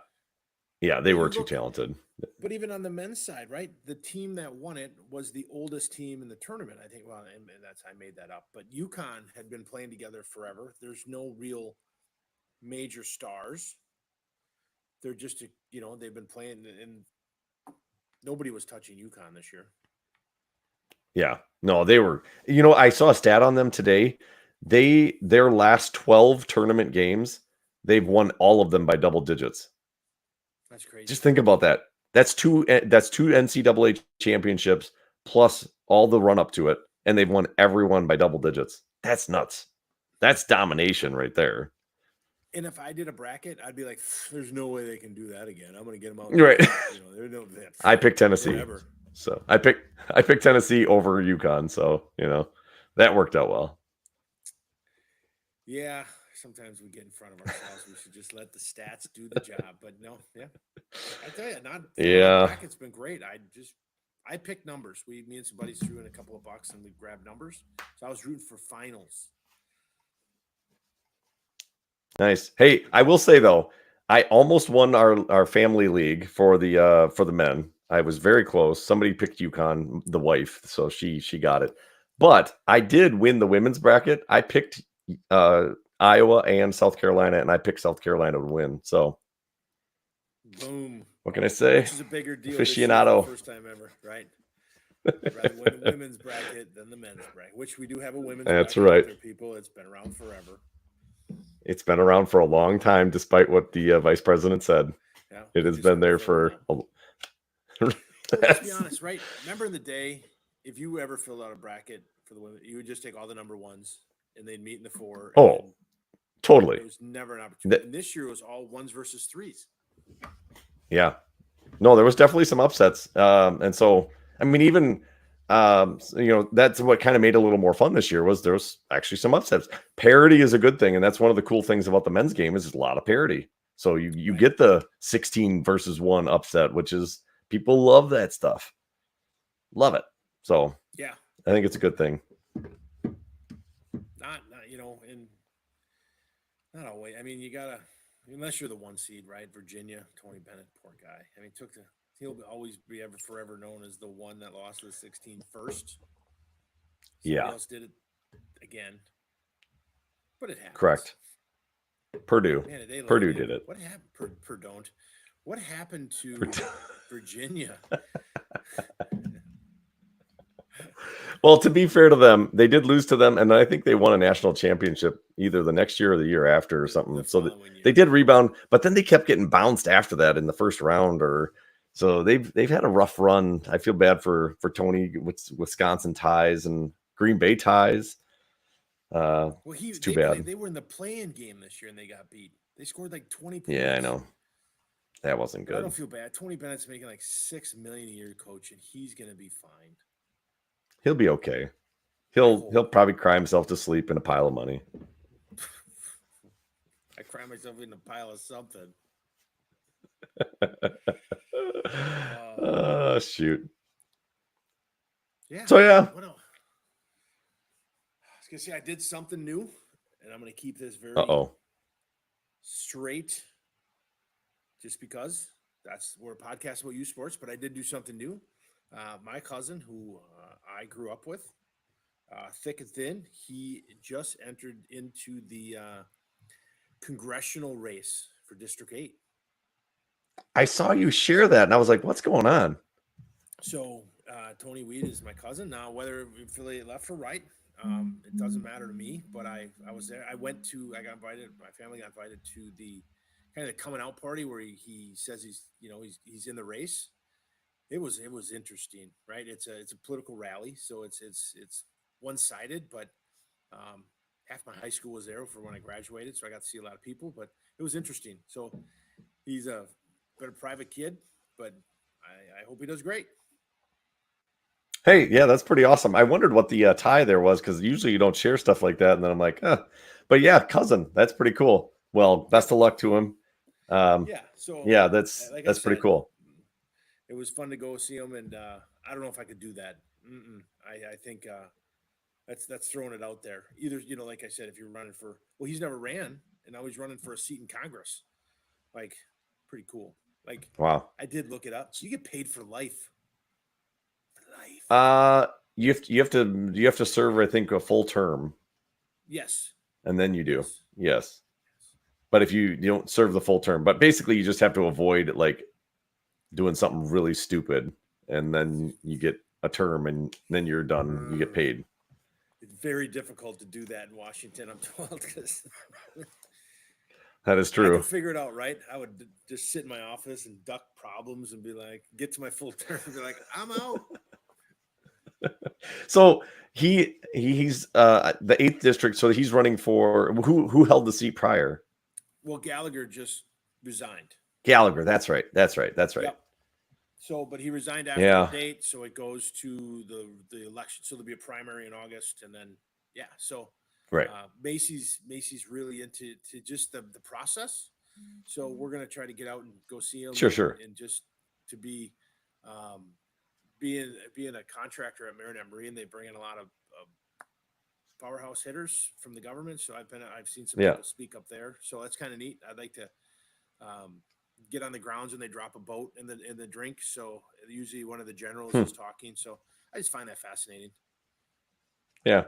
they were too talented. But even on the men's side, right? The team that won it was the oldest team in the tournament, I think. Well, and I made that up. But UConn had been playing together forever. There's no real major stars. They're just, they've been playing, and nobody was touching UConn this year. Yeah, no, they were. I saw a stat on them today. Their last 12 tournament games, they've won all of them by double digits. That's crazy. Just think about that. That's two NCAA championships plus all the run up to it, and they've won everyone by double digits. That's nuts. That's domination right there. And if I did a bracket, I'd be like, "There's no way they can do that again. I'm going to get them out." Right. I picked Tennessee. Whatever. So I picked Tennessee over UConn. So that worked out well. Yeah. Sometimes we get in front of ourselves. We should just let the stats do the job. But no, yeah. I tell you, bracket's been great. I picked numbers. Me and some buddies threw in a couple of bucks and we grabbed numbers. So I was rooting for finals. Nice. Hey, I will say though, I almost won our family league for the men. I was very close. Somebody picked UConn, the wife, so she got it. But I did win the women's bracket. I picked Iowa and South Carolina, and I picked South Carolina to win. So, boom. What can I say? Which is a bigger deal. Aficionado. First time ever, right? Rather win the women's bracket than the men's bracket, which we do have a women's bracket. That's right. There, people, it's been around forever. It's been around for a long time, despite what the vice president said. Yeah, it has been there for. Let's be honest, right? Remember in the day, if you ever filled out a bracket for the women, you would just take all the number ones and they'd meet in the 4. Oh, totally. It was never an opportunity. And this year was all 1s versus 3s. Yeah. No, there was definitely some upsets. And so, even, that's what kind of made it a little more fun this year was there was actually some upsets. Parity is a good thing. And that's one of the cool things about the men's game is there's a lot of parity. So you Right. get the 16 versus 1 upset, which is people love that stuff. Love it. So Yeah. I think it's a good thing. Not and not always. I mean, you gotta, unless you're the 1 seed, right? Virginia, Tony Bennett, poor guy. I mean, he'll always be forever known as the one that lost the 16 first. Somebody Yeah, else did it again, but it happens. correct. Purdue. Man, they love Purdue him. did it. What happened? Purdue. What happened to Virginia? Well, to be fair to them, they did lose to them, and I think they won a national championship either the next year or the year after or something. The So following year. they did rebound, but then they kept getting bounced after that in the first round. Or so they've had a rough run. I feel bad for Tony with Wisconsin ties and Green Bay ties. Well, it's too bad. They were in the play-in game this year and they got beat. They scored like 20 points. Yeah, I know. That wasn't But I good. don't feel bad. Tony Bennett's making like $6 million a year coaching. He's gonna be fine. He'll be okay. I He'll hope. probably cry himself to sleep in a pile of money. I cry myself in a pile of something. Shoot. Yeah. So yeah. What else? I was gonna say I did something new, and I'm gonna keep this very straight, just because we're a podcast about youth sports. But I did do something new. My cousin, who I grew up with, thick and thin, he just entered into the congressional race for District 8. I saw you share that, and I was like, "What's going on?" So Tony Weed is my cousin. Now, whether we affiliate left or right, it doesn't matter to me. But I was there. I got invited. My family got invited to the kind of the coming out party where he says he's in the race. It was interesting, right? It's a political rally, so it's one-sided, but half my high school was there for when I graduated, so I got to see a lot of people. But it was interesting. So he's been a private kid, but I hope he does great. Hey, yeah, that's pretty awesome. I wondered what the tie there was, because usually you don't share stuff like that, and then I'm like, but yeah, cousin, that's pretty cool. Well, best of luck to him. Yeah, that's pretty cool. It was fun to go see him, and I don't know if I could do that. I think that's throwing it out there. Either like I said, if you're running for, he's never ran, and now he's running for a seat in Congress. Like, pretty cool. Like, wow. I did look it up. So you get paid for life. You have to serve, I think, a full term. Yes. And then you do. Yes. But if you don't serve the full term, but basically you just have to avoid like doing something really stupid, and then you get a term, and then you're done. You get paid. It's very difficult to do that in Washington, I'm told. That is true. I could figure it out, right? I would just sit in my office and duck problems and be like, get to my full term and be like, I'm out. So he's the 8th district. So he's running for who held the seat prior? Well, Gallagher just resigned. Gallagher. That's right. Yep. So, but he resigned after the date, so it goes to the election. So there'll be a primary in August, and then so right. Macy's really into just the process. So we're gonna try to get out and go see him. Sure. And just to be being a contractor at Marinette Marine, they bring in a lot of powerhouse hitters from the government. So I've seen some people speak up there. So that's kind of neat. I'd like to get on the grounds when they drop a boat in the drink. So usually one of the generals is talking. So I just find that fascinating. Yeah.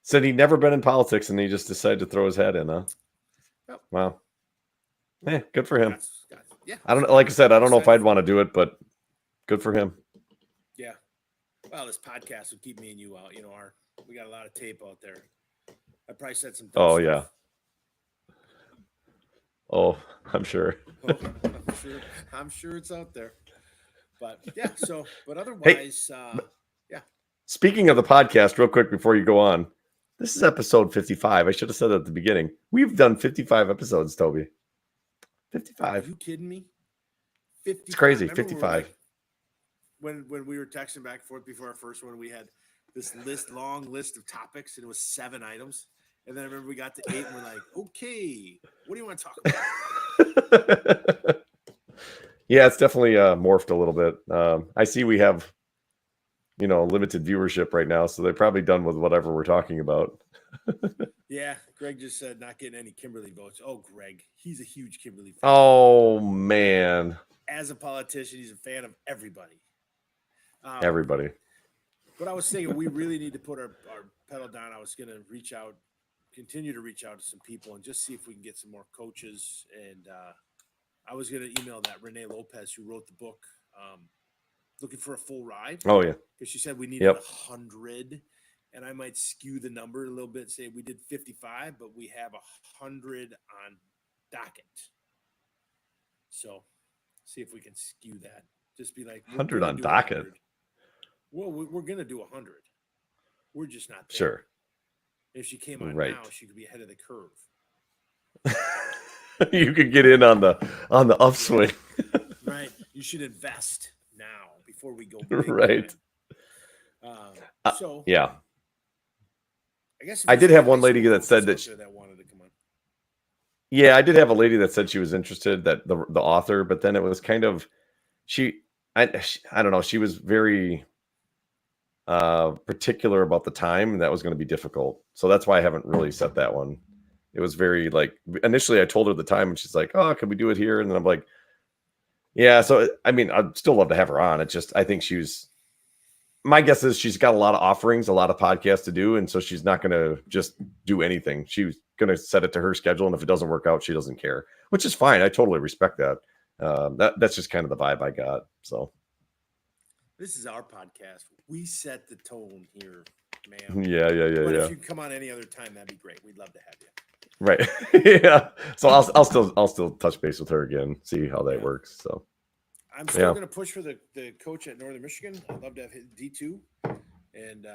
Said he'd never been in politics, and he just decided to throw his hat in, huh? Yep. Wow. Yeah, good for him. Yeah. I don't know. Like I said, I don't know if I'd want to do it, but good for him. Yeah. Well, this podcast would keep me and you out. We got a lot of tape out there. I probably said some. Oh, stuff. yeah. Oh, I'm sure. I'm sure it's out there. But yeah, but otherwise, yeah. Speaking of the podcast, real quick before you go on, this is episode 55. I should have said it at the beginning. We've done 55 episodes, Toby. 55. Are you kidding me? 55. It's crazy. Remember 55. When we were texting back and forth before our first one, we had this long list of topics, and it was 7 items. And then I remember we got to 8, and we're like, okay, what do you want to talk about? Yeah, it's definitely morphed a little bit. I see we have, limited viewership right now, so they're probably done with whatever we're talking about. Yeah, Greg just said not getting any Kimberly votes. Oh, Greg, he's a huge Kimberly fan. Oh man, As a politician, he's a fan of everybody. everybody. But I was thinking we really need to put our pedal down. I was going to continue to reach out to some people and just see if we can get some more coaches. And I was going to email that Renee Lopez, who wrote the book, looking for a full ride. Oh yeah, Because she said we needed 100. And I might skew the number a little bit, say we did 55, but we have 100 on docket. So see if we can skew that. Just be like 100 on docket. 100. Well, we're going to do 100. We're just not there. Sure. If she came on Right. now, she could be ahead of the curve. You could get in on the upswing. Right. You should invest now before we go big. Right. So Yeah. I guess I did there's have one high lady school that said coaches that out there that wanted to come on. Yeah, I did have a lady that said she was interested, that the author, but then it was kind of I don't know, she was very particular about the time, and that was going to be difficult. So that's why I haven't really set that one. It was very initially I told her the time and she's like, "Oh, can we do it here?" And then I'm like, "Yeah." So I mean, I'd still love to have her on. It just I think my guess is she's got a lot of offerings, a lot of podcasts to do, and so she's not going to just do anything. She's going to set it to her schedule, and if it doesn't work out, she doesn't care, which is fine. I totally respect that. That's just kind of the vibe I got. So This is our podcast. We set the tone here, ma'am. yeah. But if you come on any other time, that'd be great. We'd love to have you. Right. Yeah. So I'll still touch base with her again, see how that works. So I'm still going to push for the coach at Northern Michigan. I'd love to have D2. And,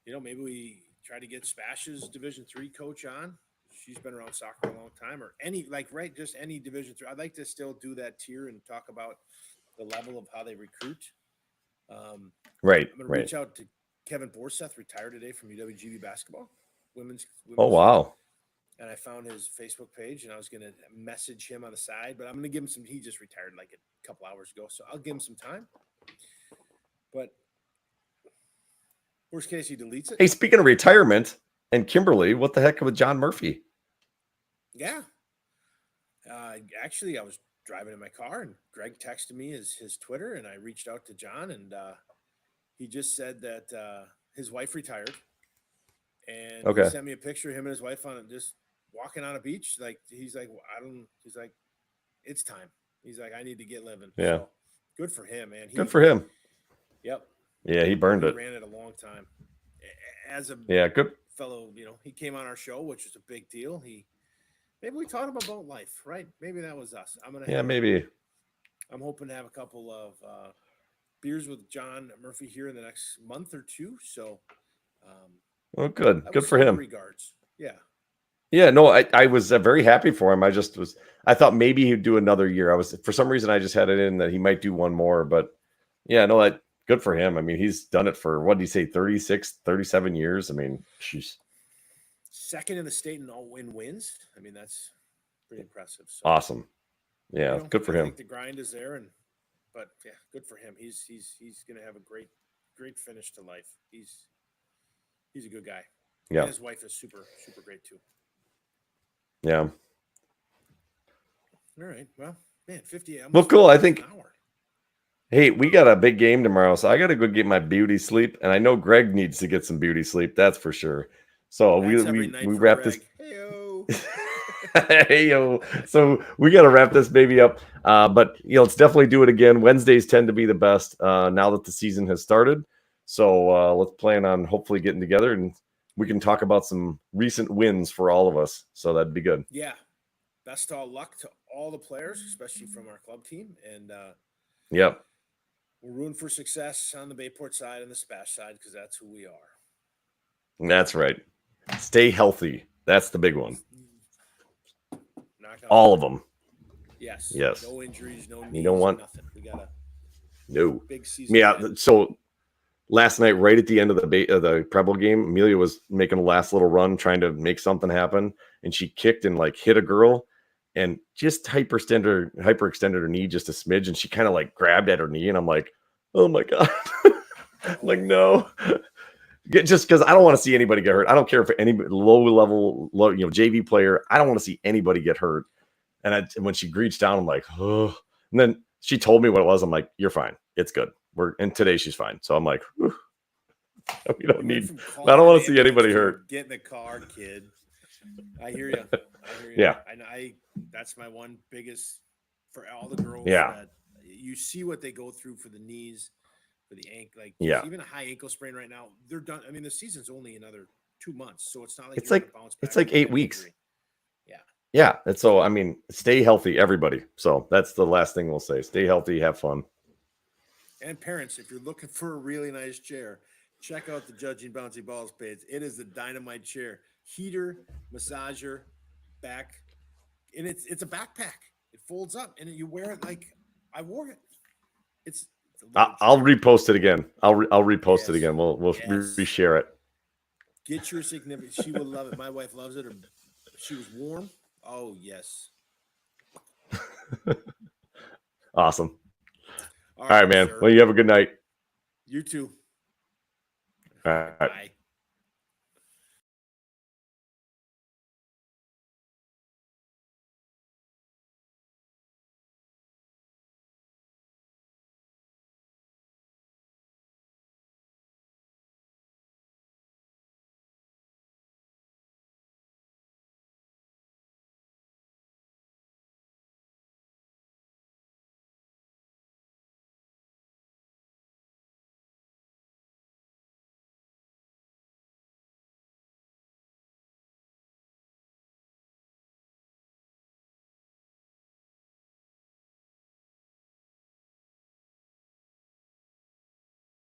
maybe we try to get Spash's Division III coach on. She's been around soccer a long time, or just any Division III. I'd like to still do that tier and talk about the level of how they recruit. right. I'm going to reach out to Kevin Borseth, retired today from UWGB basketball. Women's. Oh, wow. And I found his Facebook page, and I was going to message him on the side, but I'm going to give him some. He just retired like a couple hours ago, so I'll give him some time. But worst case, he deletes it. Hey, speaking of retirement and Kimberly, what the heck with John Murphy? Yeah. Actually, I was driving in my car, and Greg texted me his Twitter, and I reached out to John, and he just said that his wife retired, and he sent me a picture of him and his wife on just walking on a beach. He's like, it's time. He's like, I need to get living. Yeah. So, good for him, man. Good for him. Yep. Yeah, he burned it. Ran it a long time. As a good fellow, he came on our show, which was a big deal. Maybe we taught him about life, right? Maybe that was us. Maybe. I'm hoping to have a couple of beers with John Murphy here in the next month or two. So, good for him. Regards. Yeah. Yeah, no, I was very happy for him. I thought maybe he'd do another year. For some reason, I just had it in that he might do one more, but yeah, no, good for him. I mean, he's done it for, what did he say, 36, 37 years? I mean, she's second in the state in wins. I mean, that's pretty impressive. So, awesome. Yeah, good for him. I think the grind is there, but yeah, good for him. He's going to have a great finish to life. He's a good guy. Yeah. And his wife is super, super great too. Yeah. All right. Well, man, 50. Well, cool. I think. Hey, we got a big game tomorrow, so I got to go get my beauty sleep, and I know Greg needs to get some beauty sleep. That's for sure. So we wrap this. Hey-o. Hey-o. So we got to wrap this baby up. But let's definitely do it again. Wednesdays tend to be the best now that the season has started. So let's plan on hopefully getting together, and we can talk about some recent wins for all of us. So that'd be good. Yeah. Best of luck to all the players, especially from our club team. And yep. We're rooting for success on the Bayport side and the Spash side because that's who we are. That's right. Stay healthy. That's the big one. All of them. Yes. Yes. No injuries, no knees, you don't want nothing. We got a big season. Yeah. So last night, right at the end of the Preble game, Amelia was making a last little run, trying to make something happen, and she kicked and hit a girl, and just hyperextended her knee just a smidge, and she kind of like grabbed at her knee, and I'm like, oh my god, I'm like no, just because I don't want to see anybody get hurt. I don't care if any low level, JV player. I don't want to see anybody get hurt. And when she reached down, I'm like, oh, and then she told me what it was. I'm like, you're fine, it's good. And today she's fine. So I'm like, whew. We don't need. I don't want to see anybody hurt. Get in the car, kid. I hear you. Yeah. I that's my one biggest for all the girls. Yeah. That you see what they go through for the knees, for the ankle, like even a high ankle sprain right now. They're done. I mean, the season's only another 2 months, so it's not like it's like 8 weeks. Injury. Yeah. Yeah. And so I mean, stay healthy, everybody. So that's the last thing we'll say. Stay healthy, have fun. And parents, if you're looking for a really nice chair, check out the Judging Bouncy Balls page. It is the dynamite chair. Heater, massager, back, and it's a backpack. It folds up, and you wear it like I wore it. It's I'll repost it again. I'll repost it again. We'll reshare it. Get your significant. She will love it. My wife loves it. She was warm. Oh yes. Awesome. All right, man. Sir. Well, you have a good night. You too. All right. Bye.